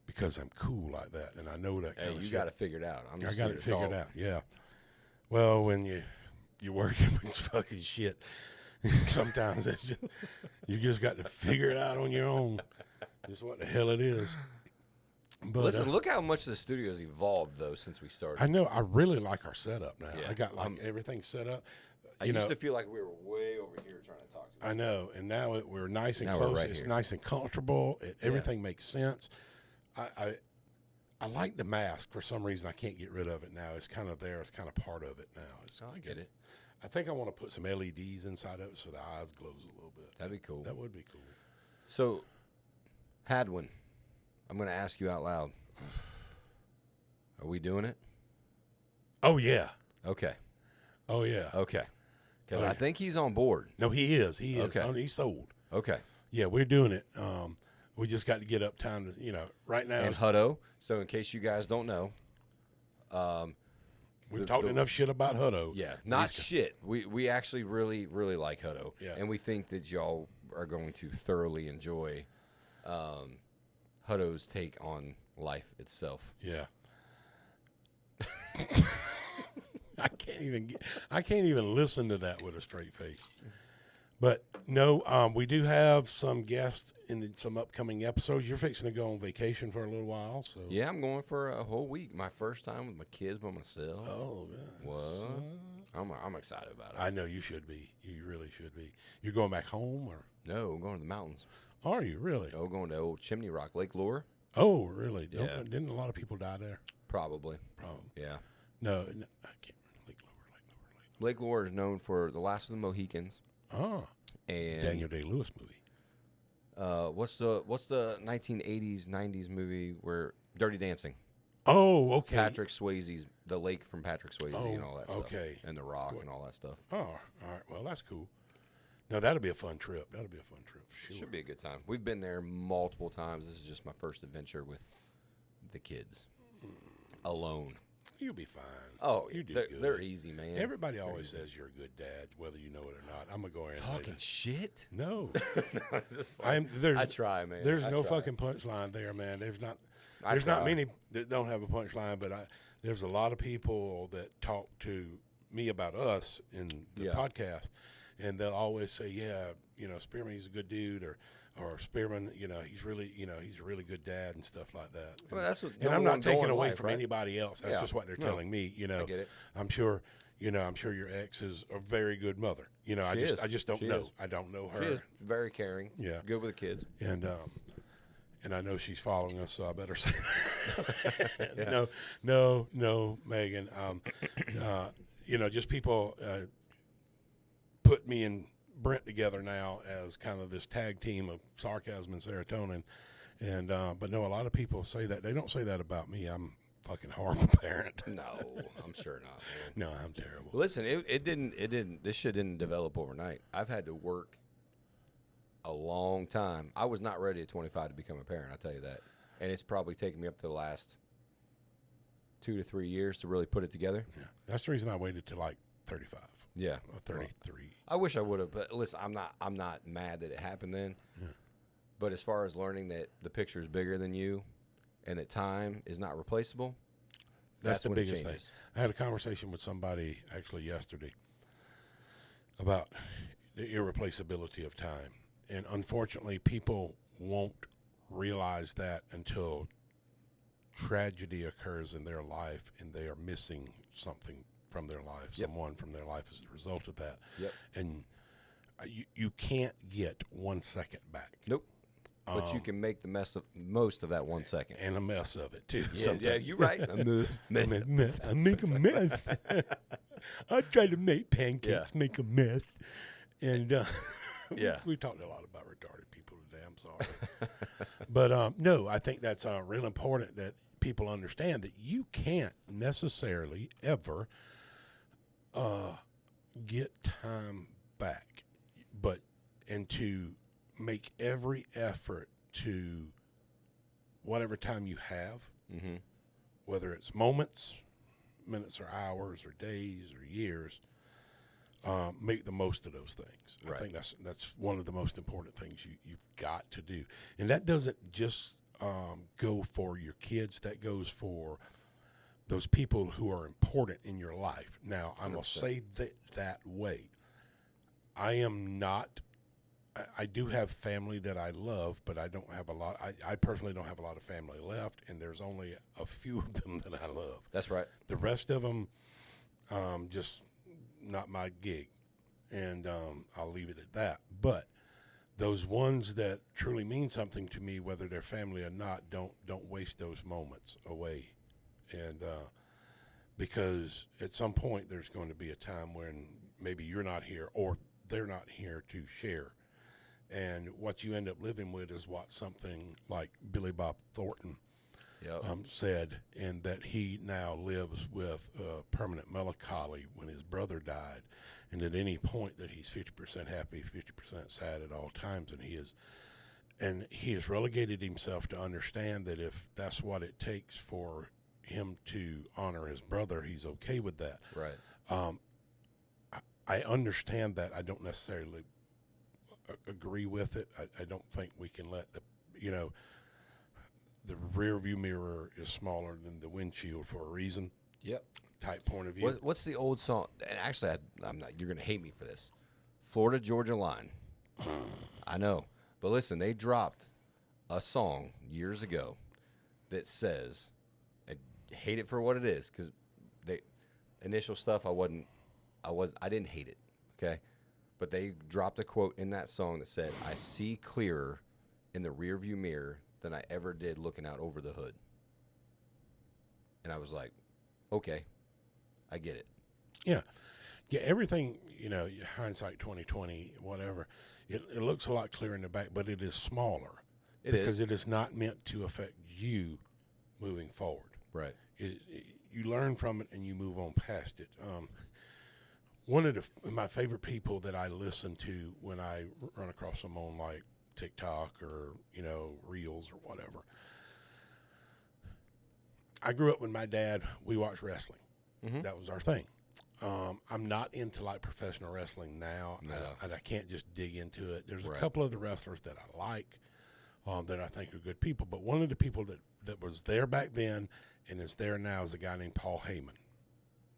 Because I'm cool like that, and I know that kind of shit. You got it figured out. I got it figured out, yeah. Well, when you're working with fucking shit, sometimes it's just, you just got to figure it out on your own. Just what the hell it is. But, Listen, look how much the studio's evolved though since we started. I know. I really like our setup now. Yeah, I got everything set up. I used to feel like we were way over here trying to talk to you. I know, and now we're nice and Now we're close. right It's here. nice and comfortable. Everything makes sense. I like the mask for some reason. I can't get rid of it now. It's kind of there. It's kind of part of it now. I get it. I think I want to put some LEDs inside of it so the eyes glows a little bit. That'd be cool. That would be cool. So, Hadwin, I'm going to ask you out loud. Are we doing it? Oh yeah. Okay. Oh yeah. Okay. Because Oh, I yeah. think he's on board. No, he is. He is. Okay. Oh, he's sold. Okay. Yeah, we're doing it. We just got to get up time to, right now. And Hutto, so in case you guys don't know, We've talked enough shit about Hutto. Yeah, not shit. We actually really, really like Hutto. Yeah. And we think that y'all are going to thoroughly enjoy Hutto's take on life itself. Yeah. I can't even listen to that with a straight face. But no, we do have some guests in some upcoming episodes. You're fixing to go on vacation for a little while, so Yeah, I'm going for a whole week. My first time with my kids by myself. Oh, yeah. What? I'm excited about it. I know you should be. You really should be. You're going back home, or No, I'm going to the mountains. are you really? Oh, going to old Chimney Rock, Lake Lure. Oh, really? Yeah. Didn't a lot of people die there? Probably. Probably. Yeah. No, I can't. Lake Lower. Lake Lure is known for The Last of the Mohicans. Oh, And Daniel Day-Lewis movie. what's the 1980s 90s movie where Dirty Dancing? Oh, okay. Patrick Swayze's the lake from Patrick Swayze and all that stuff. okay. And the Rock and all that stuff. Oh, all right. Well, that's cool. No, that'll be a fun trip. For sure. Should be a good time. We've been there multiple times. This is just my first adventure with the kids alone. You'll be fine. Oh, you do they're, good. they're easy, man. Everybody always says you're a good dad, whether you know it or not. I'm gonna go ahead and Talking shit. No, It's just fun. I try, man. There's I no try. fucking punchline there, man. There's not I try. many that don't have a punchline, but there's a lot of people that talk to me about us in the podcast, and they'll always say, "Yeah, Spearman, he's a good dude," or Spearman, he's really, he's a really good dad and stuff like that. Well, that's what and I'm not taking away from right? anybody else. That's just what they're telling me. I get it. I'm sure your ex is a very good mother. I just don't know. Is. I don't know her. She is very caring. Yeah. Good with the kids. And I know she's following us, so I better say that. No, Megan. Just people put me and Brent together now as kind of this tag team of sarcasm and serotonin. And but no, a lot of people say that. They don't say that about me. I'm a fucking horrible parent. No, I'm sure not. Man. No, I'm terrible. Listen, it didn't. This shit didn't develop overnight. I've had to work a long time. I was not ready at 25 to become a parent. I'll tell you that. And it's probably taken me up to the last 2 to 3 years to really put it together. Yeah, that's the reason I waited till like 35. Yeah, or 33. I wish I would have, but listen, I'm not mad that it happened then. Yeah. But as far as learning that the picture is bigger than you, and that time is not replaceable, That's the when it biggest thing. changes. I had a conversation with somebody actually yesterday about the irreplaceability of time. And unfortunately, people won't realize that until tragedy occurs in their life and they are missing something from their life, someone from their life as a result of that. Yep. And you can't get 1 second back. Nope. But you can make the most of that 1 second. And a mess of it, too. Yeah, you're right. I make a mess. I try to make pancakes, make a mess. And we talked a lot about retarded people today. I'm sorry. But no, I think that's real important that people understand that you can't necessarily ever get time back. And to make every effort to whatever time you have, whether it's moments, minutes or hours or days or years, make the most of those things. Right. I think that's one of the most important things you've got to do. And that doesn't just go for your kids. That goes for those people who are important in your life. Now, I'm going to say that way. I do have family that I love, but I don't have a lot. I personally don't have a lot of family left, and there's only a few of them that I love. That's right. The rest of them, just not my gig, and I'll leave it at that. But those ones that truly mean something to me, whether they're family or not, don't waste those moments away, and because at some point there's going to be a time when maybe you're not here or they're not here to share. And what you end up living with is what something like Billy Bob Thornton said, and that he now lives with permanent melancholy when his brother died, and at any point that he's 50% happy, 50% sad at all times, and he has relegated himself to understand that if that's what it takes for him to honor his brother, he's okay with that. Right. I understand that. I don't necessarily agree with it. I don't think we can let the rear view mirror is smaller than the windshield for a reason. Yep. Type point of view. What's the old song? And actually, I'm not. You're gonna hate me for this. Florida Georgia Line. I know, but listen, they dropped a song years ago that says, I hate it for what it is, because they initial stuff I didn't hate it, okay, but they dropped a quote in that song that said, "I see clearer in the rearview mirror than I ever did looking out over the hood," and I was like, okay, I get it. Yeah. Yeah, everything, hindsight 2020, whatever, it looks a lot clearer in the back, but it is smaller. Because it is not meant to affect you moving forward. Right. You learn from it and you move on past it. One of my favorite people that I listen to when I run across them on like TikTok or, Reels or whatever. I grew up with my dad. We watched wrestling. Mm-hmm. That was our thing. I'm not into like professional wrestling now, and I can't just dig into it. There's a couple of the wrestlers that I like that I think are good people, but one of the people that was there back then and is there now is a guy named Paul Heyman.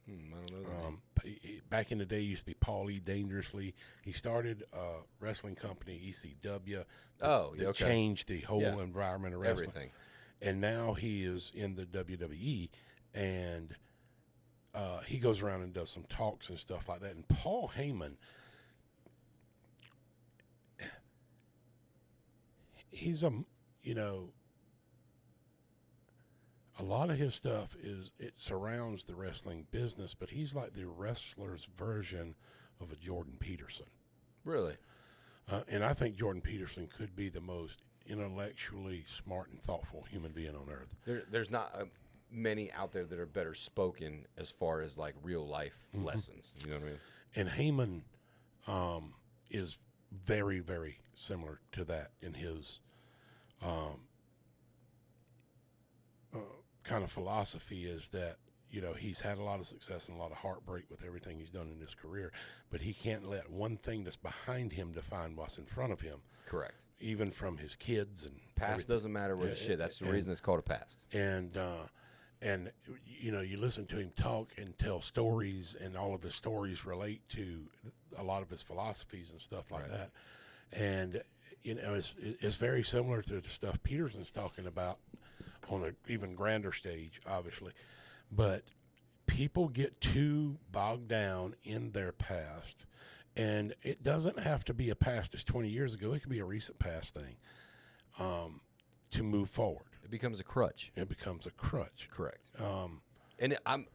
I don't know that name. Back in the day, he used to be Paul E. Dangerously. He started a wrestling company, ECW, that changed the whole environment of wrestling. Everything. And now he is in the WWE, and he goes around and does some talks and stuff like that. And Paul Heyman, he's a lot of his stuff it surrounds the wrestling business, but he's like the wrestler's version of a Jordan Peterson. Really? And I think Jordan Peterson could be the most intellectually smart and thoughtful human being on earth. There's not many out there that are better spoken as far as like real life lessons. You know what I mean? And Heyman is very, very similar to that in his kind of philosophy is that, he's had a lot of success and a lot of heartbreak with everything he's done in his career, but he can't let one thing that's behind him define what's in front of him. Correct. Even from his kids and past everything. Doesn't matter with shit. That's the reason it's called a past. And you listen to him talk and tell stories, and all of his stories relate to a lot of his philosophies and stuff like that. And it's very similar to the stuff Peterson's talking about on an even grander stage, obviously. But people get too bogged down in their past, and it doesn't have to be a past that's 20 years ago. It could be a recent past thing to move forward. It becomes a crutch. It becomes a crutch. Correct. And I'm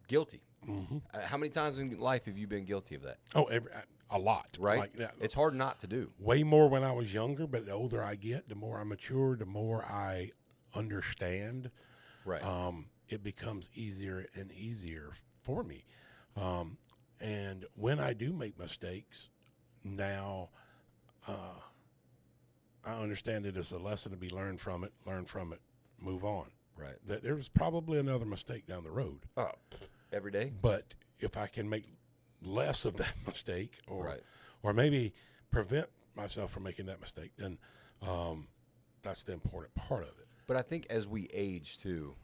guilty. Mm-hmm. How many times in life have you been guilty of that? Oh, a lot. Right? Like that. It's hard not to do. Way more when I was younger, but the older I get, the more I mature, the more I understand. Right. It becomes easier and easier for me. And when I do make mistakes, now I understand it as a lesson to be learn from it, move on. Right. That there was probably another mistake down the road. Oh, every day? But if I can make less of that mistake or maybe prevent myself from making that mistake, then that's the important part of it. But I think as we age too,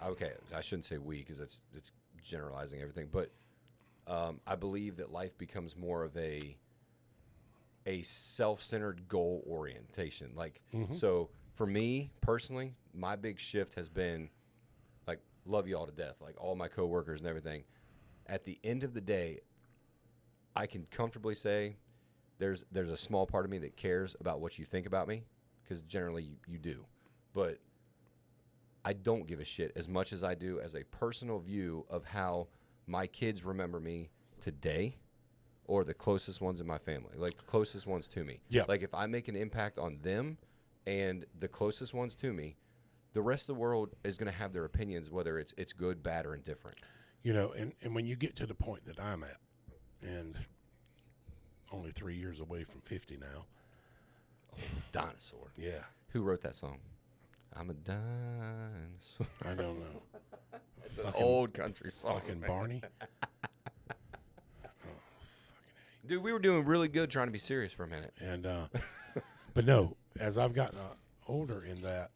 okay, I shouldn't say we because it's generalizing everything, but I believe that life becomes more of a self-centered goal orientation. Like, so for me personally, my big shift has been like, love you all to death, like all my coworkers and everything. At the end of the day, I can comfortably say there's a small part of me that cares about what you think about me, because generally you do. But I don't give a shit as much as I do as a personal view of how my kids remember me today, or the closest ones in my family, like the closest ones to me. Yeah. Like if I make an impact on them and the closest ones to me, the rest of the world is going to have their opinions, whether it's good, bad, or indifferent. And when you get to the point that I'm at, and only 3 years away from 50 now. Oh, dinosaur. Yeah. Who wrote that song? I'm a dinosaur. I don't know. It's an old country song. Fucking man. Barney. Dude, we were doing really good trying to be serious for a minute. And but no, as I've gotten older in that,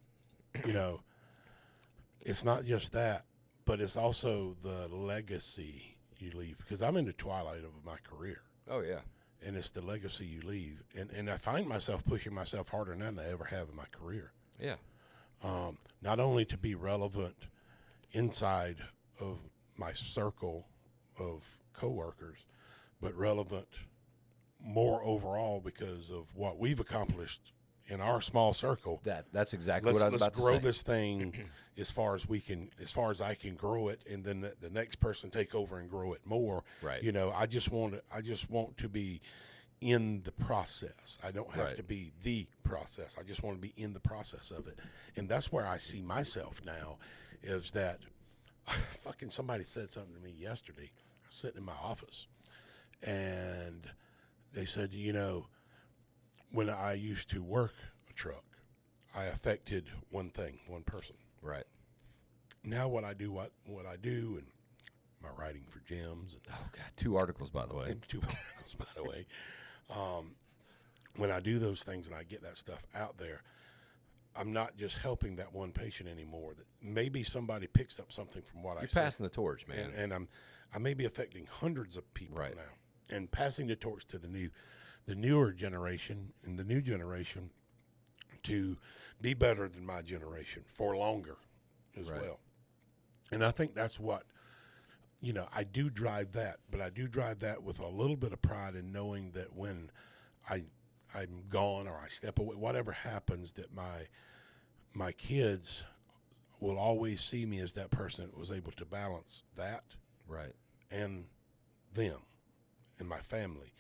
it's not just that, but it's also the legacy you leave. Because I'm in the twilight of my career, Oh, yeah. and it's the legacy you leave. And I find myself pushing myself harder than I ever have in my career. Yeah. Not only to be relevant inside of my circle of coworkers, but relevant more overall because of what we've accomplished in our small circle. That's exactly what I was about to say. Let's grow this thing as far as I can grow it, and then the next person take over and grow it more. Right. I just want to be in the process. I don't have Right. to be the process. I just want to be in the process of it. And that's where I see myself now, is that fucking somebody said something to me yesterday. I was sitting in my office, and they said, when I used to work a truck, I affected one person. Right. Now what I do and my writing for gyms and Oh, God. 2 articles, by the way. and 2 articles, by the way. When I do those things and I get that stuff out there, I'm not just helping that one patient anymore. That maybe somebody picks up something from what I You're say, passing the torch, man. and I may be affecting hundreds of people Right. now, and passing the torch to the newer generation and the new generation to be better than my generation for longer as Right. well. And I think that's what. I do drive that, but I do drive that with a little bit of pride in knowing that when I'm gone or I step away, whatever happens, that my kids will always see me as that person that was able to balance that Right. and them and my family,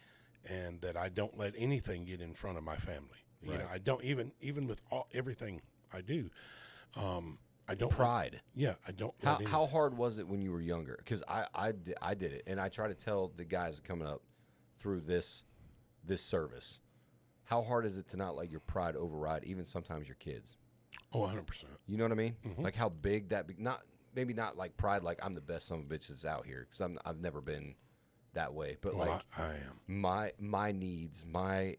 and that I don't let anything get in front of my family. Right. I don't even with everything I do. I don't Pride. I don't. let any- How hard was it when you were younger? Because I did it, and I try to tell the guys coming up through this service, how hard is it to not let your pride override even sometimes your kids? Oh, 100%. You know what I mean? Like how big that maybe not like pride like I'm the best son of a bitch that's out here, because I've never been that way, but Well, like I am. my needs, my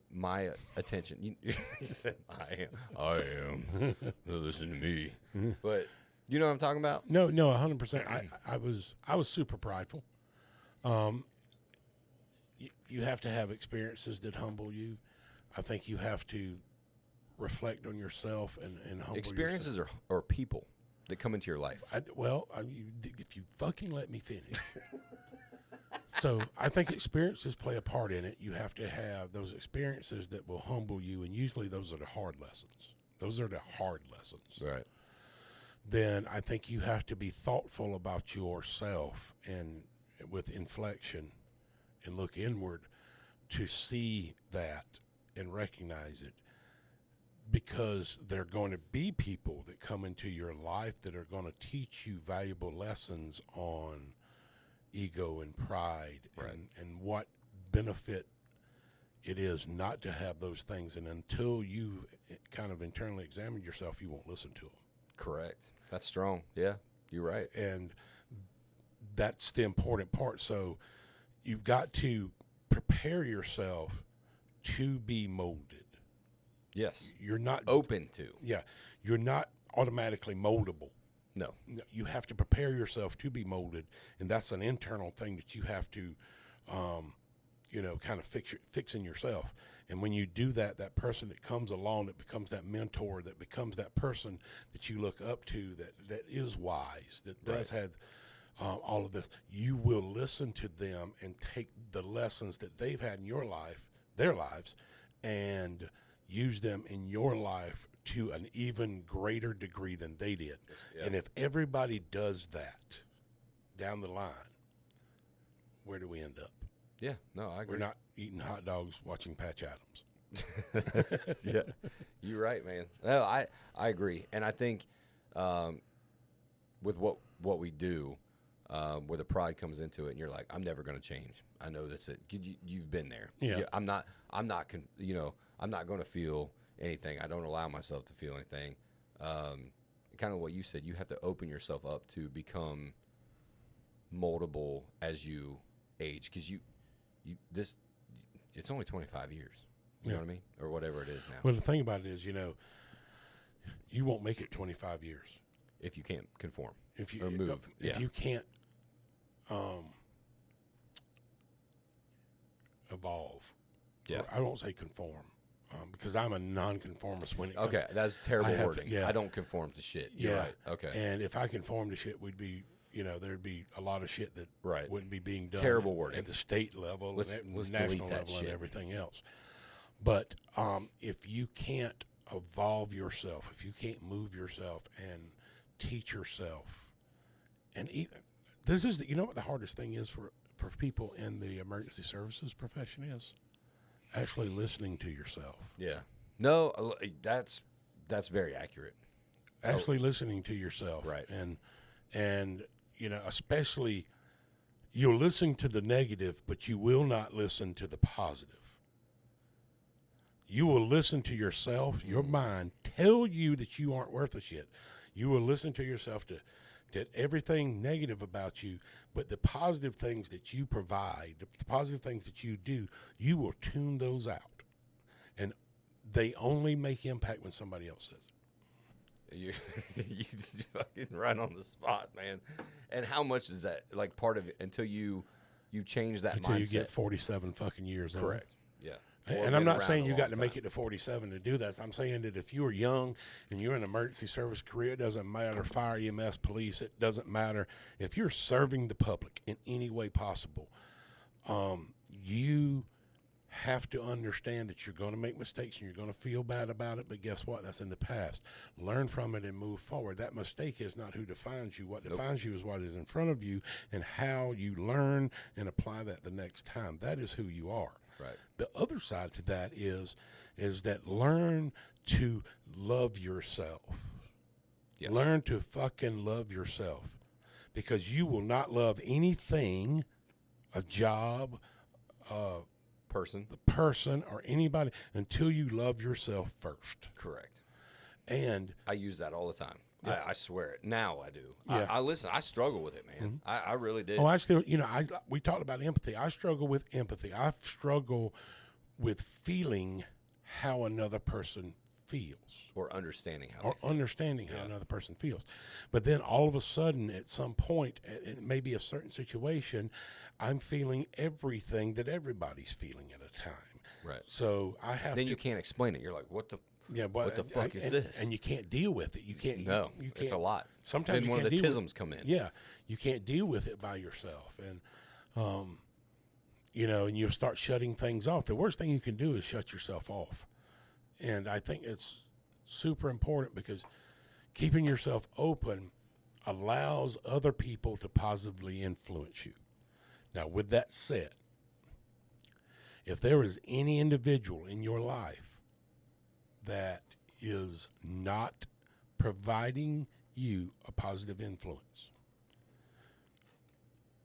attention. You said I am. Listen to me. But you know what I'm talking about? No, 100%. I was super prideful. You have to have experiences that humble you. I think you have to reflect on yourself and humble Experiences or people that come into your life. if you fucking let me finish. So I think experiences play a part in it. You have to have those experiences that will humble you, and usually those are the hard lessons. Right. Then I think you have to be thoughtful about yourself and with inflection and look inward to see that and recognize it, because there are going to be people that come into your life that are going to teach you valuable lessons on ego and pride, Right. and what benefit it is not to have those things. And until you kind of internally examine yourself, you won't listen to them. Correct. That's strong. Yeah, you're right. And that's the important part. So you've got to prepare yourself to be molded. Yes. You're not Open to. Yeah, you're not automatically moldable. No. You have to prepare yourself to be molded, and that's an internal thing that you have to, kind of fix in yourself. And when you do that, that person that comes along, that becomes that mentor, that becomes that person that you look up to, that is wise, that does have all of this, you will listen to them and take the lessons that they've had in their lives, and use them in your life to an even greater degree than they did. Yeah. And if everybody does that down the line, where do we end up? Yeah. No, I agree. We're not eating hot dogs watching Patch Adams. Yeah, you're right, man. No, I agree, and I think with what we do, where the pride comes into it, and you're like, I'm never going to change. I know this. You've been there. Yeah. I'm not going to feel anything. I don't allow myself to feel anything. Kind of what you said, you have to open yourself up to become moldable as you age, because it's only 25 years. You know what I mean? Or whatever it is now. Well, the thing about it is, you won't make it 25 years If you can't conform if you or move. If you can't evolve. Yeah. Or I don't say conform because I'm a nonconformist when it comes. Okay, that's terrible wording. Yeah. I don't conform to shit. You're right. Okay. And if I conform to shit, we'd be, there'd be a lot of shit that wouldn't be being done. Terrible wording. At the state level, Let's and delete national that level, shit. and everything else. But if you can't evolve yourself, if you can't move yourself and teach yourself, and even this is, what the hardest thing is for people in the emergency services profession is actually listening to yourself. Yeah. No, that's very accurate. Actually listening to yourself. Right. And especially you'll listen to the negative, but you will not listen to the positive. You will listen to yourself, your mind, tell you that you aren't worth a shit. You will listen to yourself to everything negative about you, but the positive things that you provide, the positive things that you do, you will tune those out. And they only make impact when somebody else says it. You fucking right on the spot, man. And how much is that, like, part of it until you change that Until mindset? you get 47 fucking years. Correct. Yeah. And I'm not saying you got to make it to 47 to do that. I'm saying that if you are young and you're in an emergency service career, it doesn't matter, fire, EMS, police, it doesn't matter. If you're serving the public in any way possible, you have to understand that you're going to make mistakes and you're going to feel bad about it, but guess what? That's in the past. Learn from it and move forward. That mistake is not who defines you. What defines you is what is in front of you and how you learn and apply that the next time. That is who you are. Right. The other side to that is that learn to love yourself. Yes. Learn to fucking love yourself, because you will not love anything, a job, Person. the person, or anybody until you love yourself first. Correct. And I use that all the time. Yeah. I swear it. Now I do. Yeah. I listen. I struggle with it, man. I really did. I still, we talked about empathy. I struggle with empathy. I struggle with feeling how another person feels. Or understanding how Or they feel. understanding how another person feels. But then all of a sudden, at some point, it may be a certain situation, I'm feeling everything that everybody's feeling at a time. Right. So I have Then to. you can't explain it. You're like, what the What the fuck is this? And you can't deal with it. You can't. No, you can't, it's a lot. Sometimes Then you one can't of the deal with- tisms come in. Yeah, you can't deal with it by yourself, and and you'll start shutting things off. The worst thing you can do is shut yourself off, and I think it's super important because keeping yourself open allows other people to positively influence you. Now, with that said, if there is any individual in your life that is not providing you a positive influence,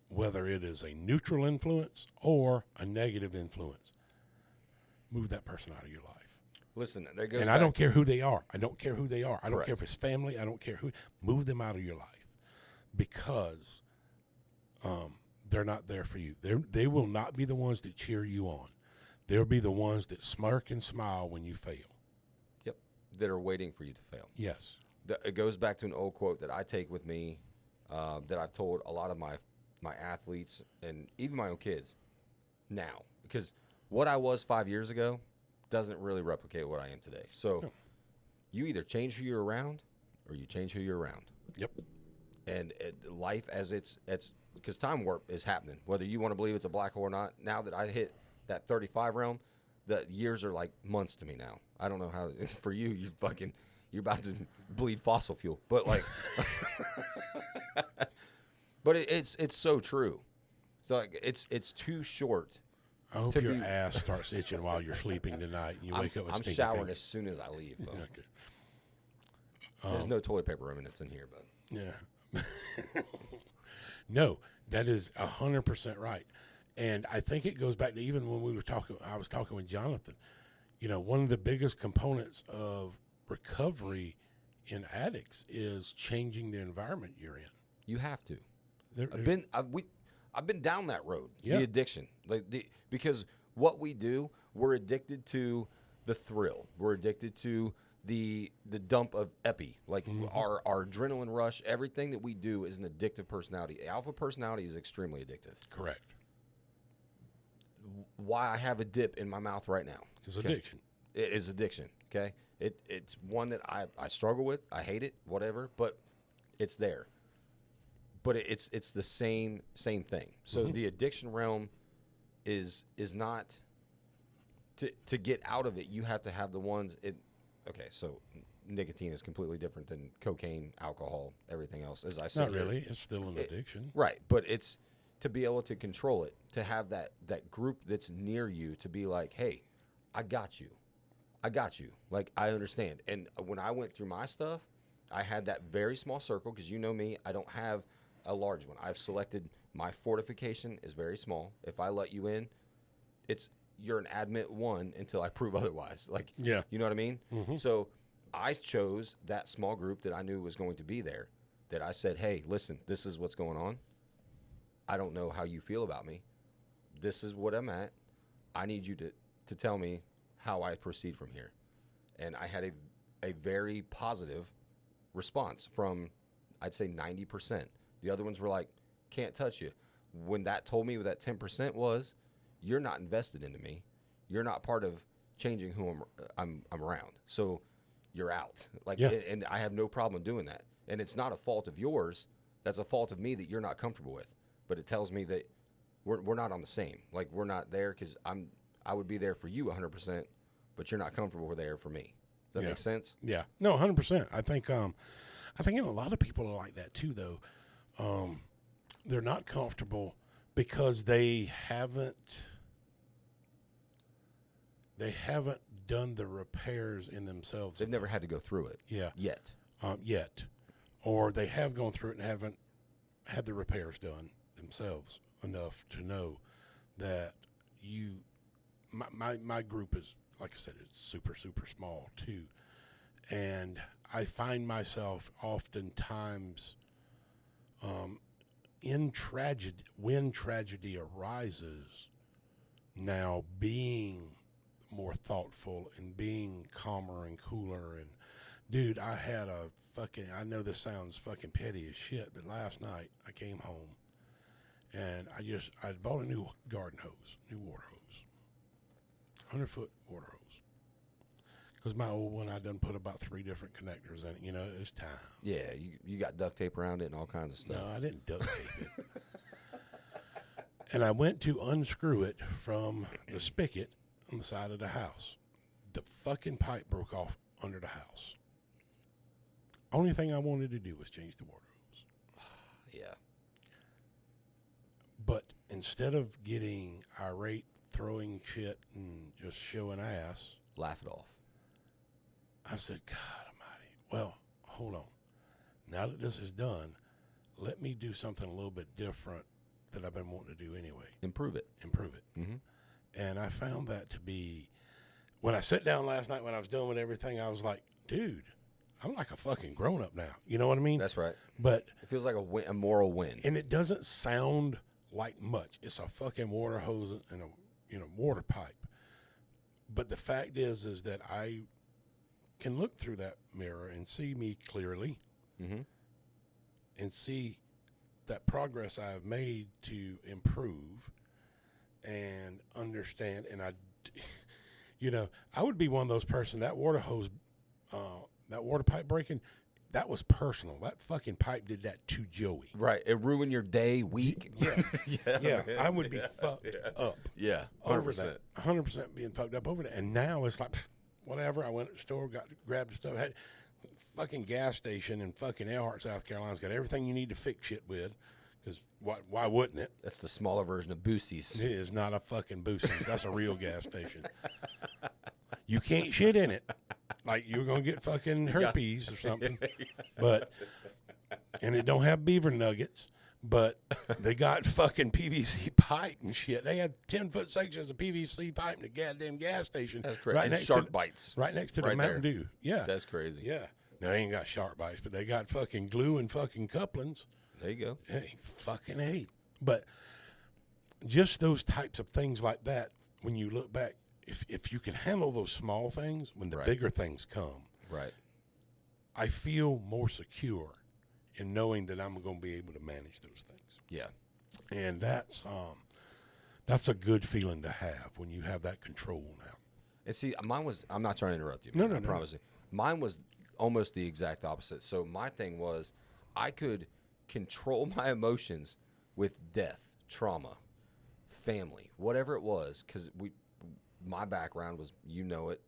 whether it is a neutral influence or a negative influence, move that person out of your life. Listen, there goes. And back. I don't care who they are. I don't care who they are. I don't Correct. care if it's family. I don't care who. Move them out of your life because they're not there for you. They will not be the ones that cheer you on. They'll be the ones that smirk and smile when you fail. Yep. That are waiting for you to fail. Yes. It goes back to an old quote that I take with me, that I've told a lot of my athletes and even my own kids now, because what I was 5 years ago doesn't really replicate what I am today. So you either change who you're around or you change who you're around. Yep. And life as it's because time warp is happening, whether you want to believe it's a black hole or not. Now that I hit that 35 realm, the years are like months to me now. I don't know how for you. You're about to bleed fossil fuel, but like, but it's so true. So like, it's too short. I hope to your be- ass starts itching while you're sleeping tonight and you wake up with I'm stinky showering feet. as soon as I leave. Bo. Okay. There's no toilet paper remnants in here, but Yeah. No, that is 100% right. And I think it goes back to even when I was talking with Jonathan, one of the biggest components of recovery in addicts is changing the environment you're in. You have to. There- I've been down that road. Yeah. The addiction, because what we do, we're addicted to the thrill. We're addicted to the dump of epi, like our adrenaline rush. Everything that we do is an addictive personality. Alpha personality is extremely addictive. Correct. Why I have a dip in my mouth right now It's addiction. It is addiction. Okay, it's one that I struggle with. I hate it, whatever, but it's there. But it's the same thing. So the addiction realm is not to get out of it. You have to have the ones. Okay, so nicotine is completely different than cocaine, alcohol, everything else. As I said, Not really. It's still an addiction. right? But it's to be able to control it, to have that group that's near you, to be like, hey, I got you. Like, I understand. And when I went through my stuff, I had that very small circle, because you know me, I don't have a large one. I've selected my fortification is very small. If I let you in, you're an admit one until I prove otherwise. Like, Yeah. you know what I mean? So I chose that small group that I knew was going to be there, that I said, hey, listen, this is what's going on. I don't know how you feel about me. This is what I'm at. I need you to tell me how I proceed from here. And I had a very positive response from, I'd say, 90%. The other ones were like, can't touch you. When that told me what that 10% was, you're not invested into me. You're not part of changing who I'm around. So you're out. Like, Yeah. and I have no problem doing that. And it's not a fault of yours. That's a fault of me that you're not comfortable with. But it tells me that we're not on the same. Like, we're not there, because I would be there for you 100%, but you're not comfortable there for me. Does that make sense? Yeah. No, 100%. I think a lot of people are like that too, though. They're not comfortable because they haven't done the repairs in themselves. They've never had to go through it. Yeah. Yet. Yet. Or they have gone through it and haven't had the repairs done themselves enough to know that my group is, like I said, it's super, super small too. And I find myself oftentimes when tragedy arises, now being more thoughtful and being calmer and cooler. And dude, I know this sounds fucking petty as shit, but last night I came home and I bought a new garden hose, new water hose, 100-foot water hose. Because my old one, I done put about 3 different connectors in it. You know, it's time. Yeah, you got duct tape around it and all kinds of stuff. No, I didn't duct tape it. And I went to unscrew it from the spigot on the side of the house. The fucking pipe broke off under the house. Only thing I wanted to do was change the water hose. Yeah. But instead of getting irate, throwing shit, and just showing ass, Laugh it off. I said, God almighty. Well, hold on. Now that this is done, let me do something a little bit different that I've been wanting to do anyway. Improve it. Mm-hmm. And I found that to be, when I sat down last night when I was done with everything, I was like, dude, I'm like a fucking grown-up now. You know what I mean? That's right. But, It feels like a moral win. and it doesn't sound like much. It's a fucking water hose and a water pipe. But the fact is that I can look through that mirror and see me clearly, and see that progress I have made to improve and understand. And I would be one of those person, that water hose, that water pipe breaking, that was personal. That fucking pipe did that to Joey. Right. It ruined your day, week. Yeah. Yeah. Yeah. I would be fucked up. Yeah. Over 100%. that. 100% being fucked up over that. And now it's like, whatever. I went to the store, grabbed the stuff. Had fucking gas station in fucking Elkhart, South Carolina's got everything you need to fix shit with. Because why wouldn't it? That's the smaller version of Boosie's. It is not a fucking Boosie's. That's a real gas station. You can't shit in it. Like you're going to get fucking herpes or something. And it don't have beaver nuggets. But they got fucking PVC pipe and shit. They had 10-foot sections of PVC pipe in the goddamn gas station. That's crazy. Right And next shark to, bites. Right next to the Right Mountain there. Dew. Yeah. That's crazy. Yeah. Now, they ain't got shark bites, but they got fucking glue and fucking couplings. There you go. Hey, fucking hate. But just those types of things like that, when you look back, if you can handle those small things, when the Right. bigger things come, Right. I feel more secure in knowing that I'm going to be able to manage those things. Yeah. And that's a good feeling to have when you have that control now. And see, mine was, I'm not trying to interrupt you. No, man, no, I no. promise you. Mine was almost the exact opposite. So my thing was I could control my emotions with death, trauma, family, whatever it was, because my background was, you know it,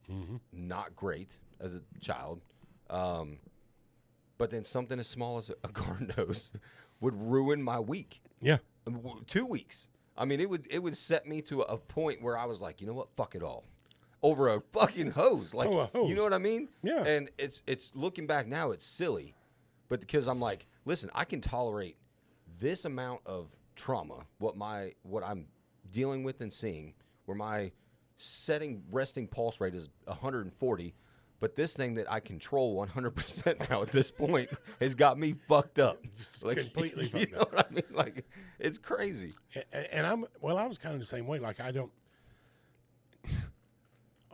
not great as a child. But then something as small as a garden hose would ruin my week. Yeah. 2 weeks. I mean, it would set me to a point where I was like, you know what, fuck it all, over a fucking hose. Like, a hose. you know what I mean? Yeah. And it's looking back now, it's silly, but because I'm like, listen, I can tolerate this amount of trauma, what I'm dealing with and seeing, where my resting pulse rate is 140. But this thing that I control 100% now at this point has got me fucked up. Just Like, completely you fucked know up. what I mean? Like, it's crazy. And I was kind of the same way. Like, I don't,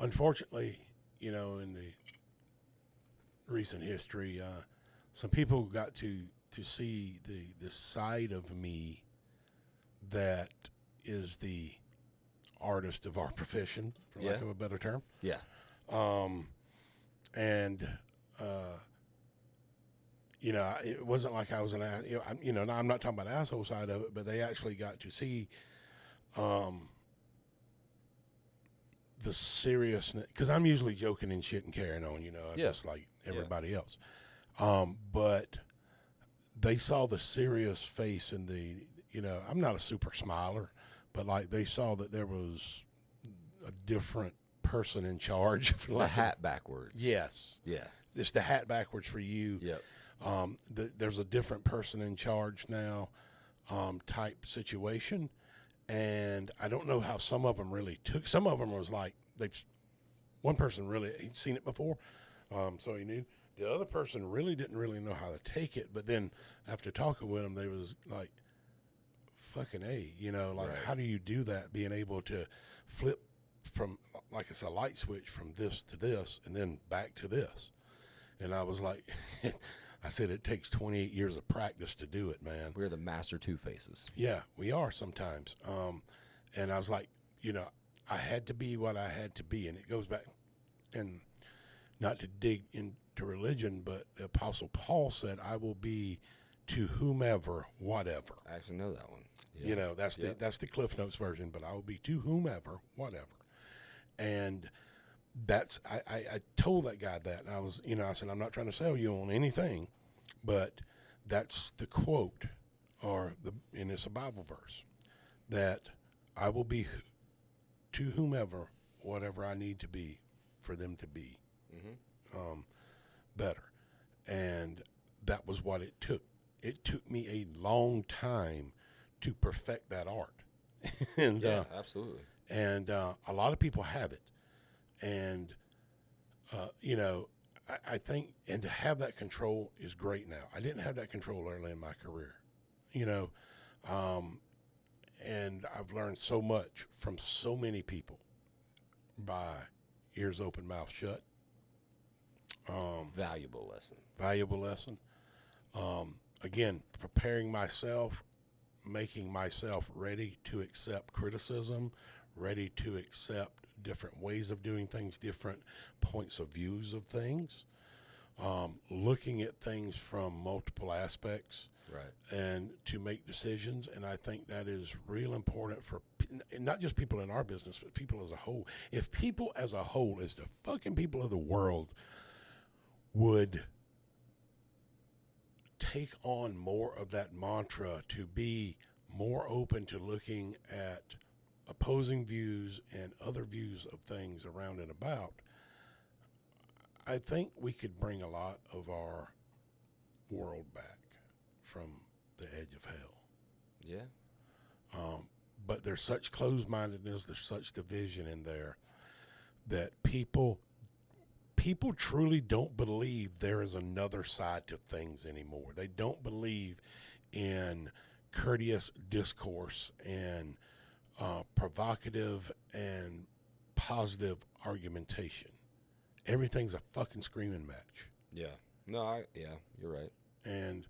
unfortunately, in the recent history, some people got to see the side of me that is the artist of our profession, for lack Yeah. of a better term. Yeah. And it wasn't like I was an ass. Now I'm not talking about the asshole side of it, but they actually got to see the seriousness, because I'm usually joking and shit and carrying on, just like everybody else. But they saw the serious face and I'm not a super smiler, but like they saw that there was a different person in charge. The hat backwards. Yes. Yeah. It's the hat backwards for you. Yep. There's a different person in charge now, type situation. And I don't know how some of them really took. Some of them was like, one person he'd seen it before, so he knew. The other person really didn't really know how to take it. But then after talking with them, they was like, fucking A, Right. how do you do that? Being able to flip from, like it's a light switch, from this to this and then back to this. And I was like, I said, it takes 28 years of practice to do it, man. We're the master two faces. Yeah, we are sometimes. And I was like, I had to be what I had to be. And it goes back, and not to dig into religion, but the Apostle Paul said, I will be to whomever, whatever. I actually know that one. Yeah. That's the Cliff Notes version, but I will be to whomever, whatever. And that's, I told that guy that, and I was, I said, I'm not trying to sell you on anything, but that's the quote, and it's a Bible verse, that I will be to whomever, whatever I need to be for them to be better. And that was what it took. It took me a long time to perfect that art. And Yeah, absolutely. and a lot of people have it. And, I think, and to have that control is great now. I didn't have that control early in my career, and I've learned so much from so many people by ears open, mouth shut. Valuable lesson. Valuable lesson. Again, preparing myself, making myself ready to accept criticism, ready to accept different ways of doing things, different points of views of things, looking at things from multiple aspects, Right. and to make decisions. And I think that is real important for not just people in our business, but people as a whole. If people as a whole, as the fucking people of the world, would take on more of that mantra, to be more open to looking at opposing views and other views of things around and about, I think we could bring a lot of our world back from the edge of hell. Yeah. But there's such closed-mindedness, there's such division in there that people people truly don't believe there is another side to things anymore. They don't believe in courteous discourse and provocative and positive argumentation. Everything's a fucking screaming match. Yeah. No, you're right. And,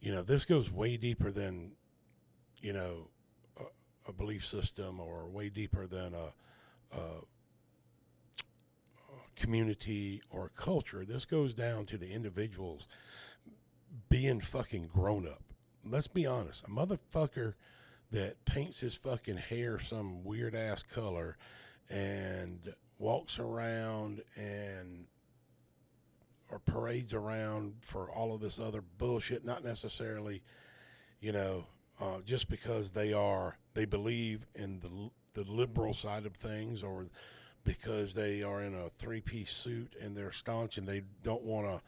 this goes way deeper than, a belief system, or way deeper than a community or a culture. This goes down to the individuals being fucking grown up. Let's be honest. A motherfucker that paints his fucking hair some weird ass color and walks around or parades around for all of this other bullshit, not necessarily, just because they believe in the liberal side of things, or because they are in a 3-piece suit and they're staunch and they don't want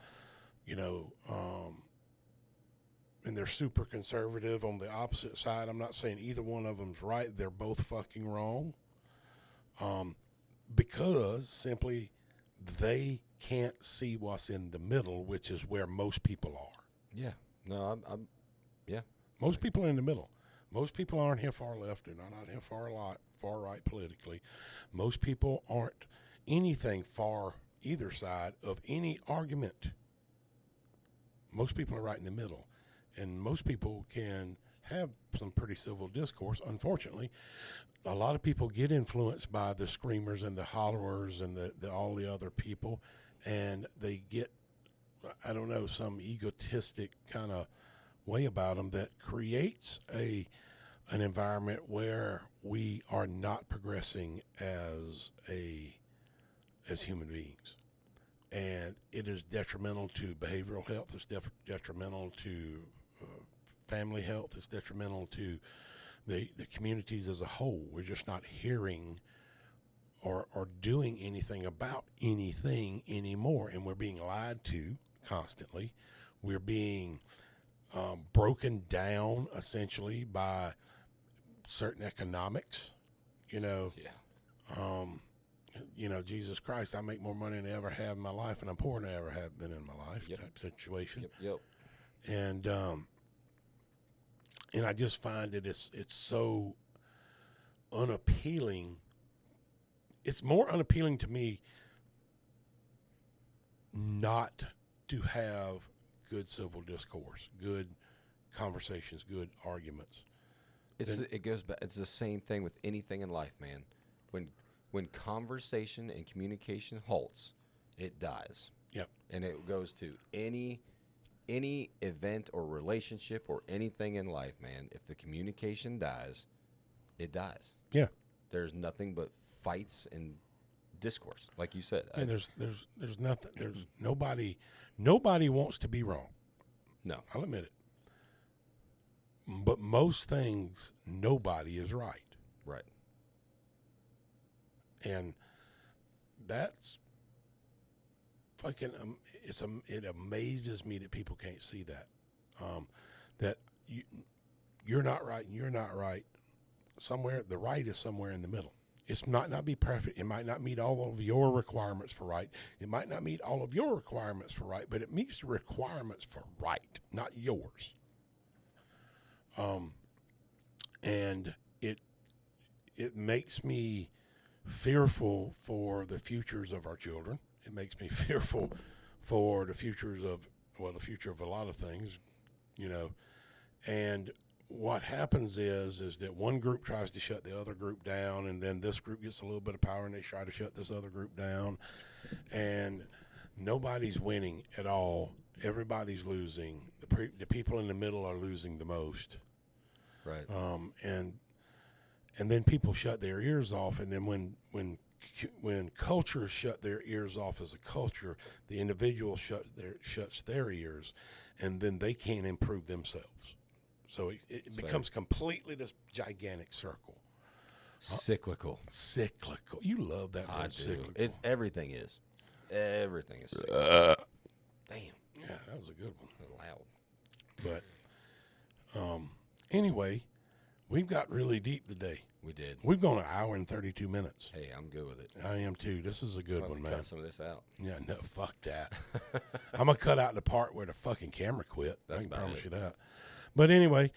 to, and they're super conservative on the opposite side. I'm not saying either one of them's right. They're both fucking wrong. Because simply they can't see what's in the middle, which is where most people are. Yeah. No, yeah. Most people are in the middle. Most people aren't here far left. They're not out here far right politically. Most people aren't anything far either side of any argument. Most people are right in the middle. And most people can have some pretty civil discourse. Unfortunately, a lot of people get influenced by the screamers and the hollerers and all the other people, and they get, I don't know, some egotistic kind of way about them that creates an environment where we are not progressing as human beings. And it is detrimental to behavioral health. It's detrimental to family health. It's detrimental to the communities as a whole. We're just not hearing or doing anything about anything anymore. And we're being lied to constantly. We're being broken down essentially by certain economics. Jesus Christ, I make more money than I ever have in my life, and I'm poorer than I ever have been in my life. Yep. Type situation. Yep. And I just find that it's so unappealing. It's more unappealing to me not to have good civil discourse, good conversations, good arguments. It goes back. It's the same thing with anything in life, man. When conversation and communication halts, it dies. Yep. And it goes to any event or relationship or anything in life, man. If the communication dies, it dies. Yeah. There's nothing but fights and discourse, like you said. And there's nothing. There's nobody wants to be wrong. No, I'll admit it. But most things, nobody is right. Right. And that's fucking. It amazes me that people can't see that. That you're not right and you're not right. Somewhere the right is somewhere in the middle. It might not be perfect. It might not meet all of your requirements for right. It might not meet all of your requirements for right, but it meets the requirements for right, not yours. And it makes me fearful for the futures of our children. It makes me fearful for the future of a lot of things, and what happens is that one group tries to shut the other group down, and then this group gets a little bit of power and they try to shut this other group down, and nobody's winning at all. Everybody's losing. The people in the middle are losing the most. Right. And then people shut their ears off, and then when cultures shut their ears off as a culture, the individual shuts their ears, and then they can't improve themselves. So it becomes completely this gigantic circle. Cyclical. Cyclical. You love that word, cyclical. Everything is. Everything is cyclical. Damn. Yeah, that was a good one. That was loud. But anyway, we've got really deep today. We did. We've gone an hour and 32 minutes. Hey, I'm good with it. I am too. This is a good I'll have one, to man. cut some of this out. Yeah, no, fuck that. I'm gonna cut out the part where the fucking camera quit. That's I can about promise it. you that. But anyway,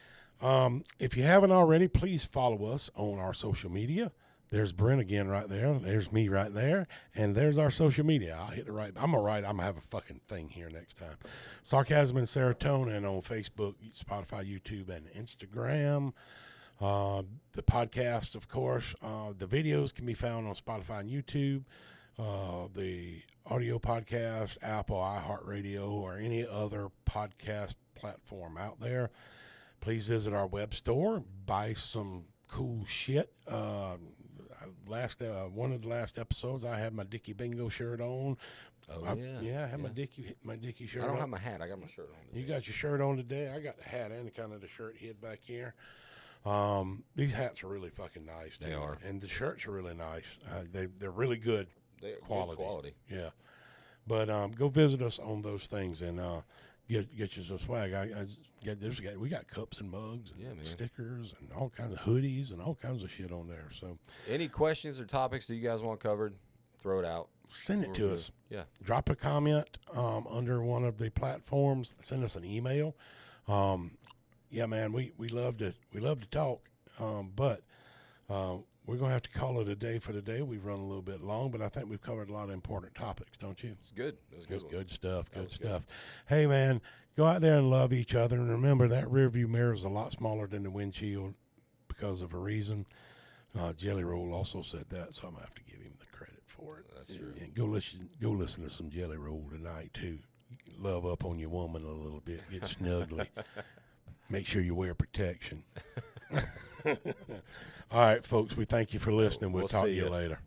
if you haven't already, please follow us on our social media. There's Brent again right there. There's me right there. And there's our social media. I'll hit the right. I'm going to have a fucking thing here next time. Sarcasm and Serotonin on Facebook, Spotify, YouTube, and Instagram. The podcast, of course. The videos can be found on Spotify and YouTube. The audio podcast, Apple, iHeartRadio, or any other podcast platform out there. Please visit our web store. Buy some cool shit. One of the last episodes, I had my Dickie Bingo shirt on. Oh, I had my Dickie shirt I on. don't have my hat. I got my shirt on today. You got your shirt on today. I got the hat and kind of the shirt hid back here. These hats are really fucking nice. They are. And the shirts are really nice. They're really good They're quality. Good quality. Yeah. But go visit us on those things and get you some swag. We got cups and mugs and Yeah, man. stickers and all kinds of hoodies and all kinds of shit on there. So Any questions or topics that you guys want covered, throw it out. send it to us. Yeah. Drop a comment under one of the platforms. Send us an email. Yeah, man, we love to talk, but we're gonna have to call it a day for today. We've run a little bit long, but I think we've covered a lot of important topics, don't you? It's good. It was a good. It's one. good stuff. Good was stuff. Hey, man, go out there and love each other, and remember that rearview mirror is a lot smaller than the windshield because of a reason. Jelly Roll also said that, so I'm gonna have to give him the credit for it. That's true. And go listen to some Jelly Roll tonight too. Love up on your woman a little bit. Get snuggly. Make sure you wear protection. All right, folks, we thank you for listening. We'll talk to see you ya. later.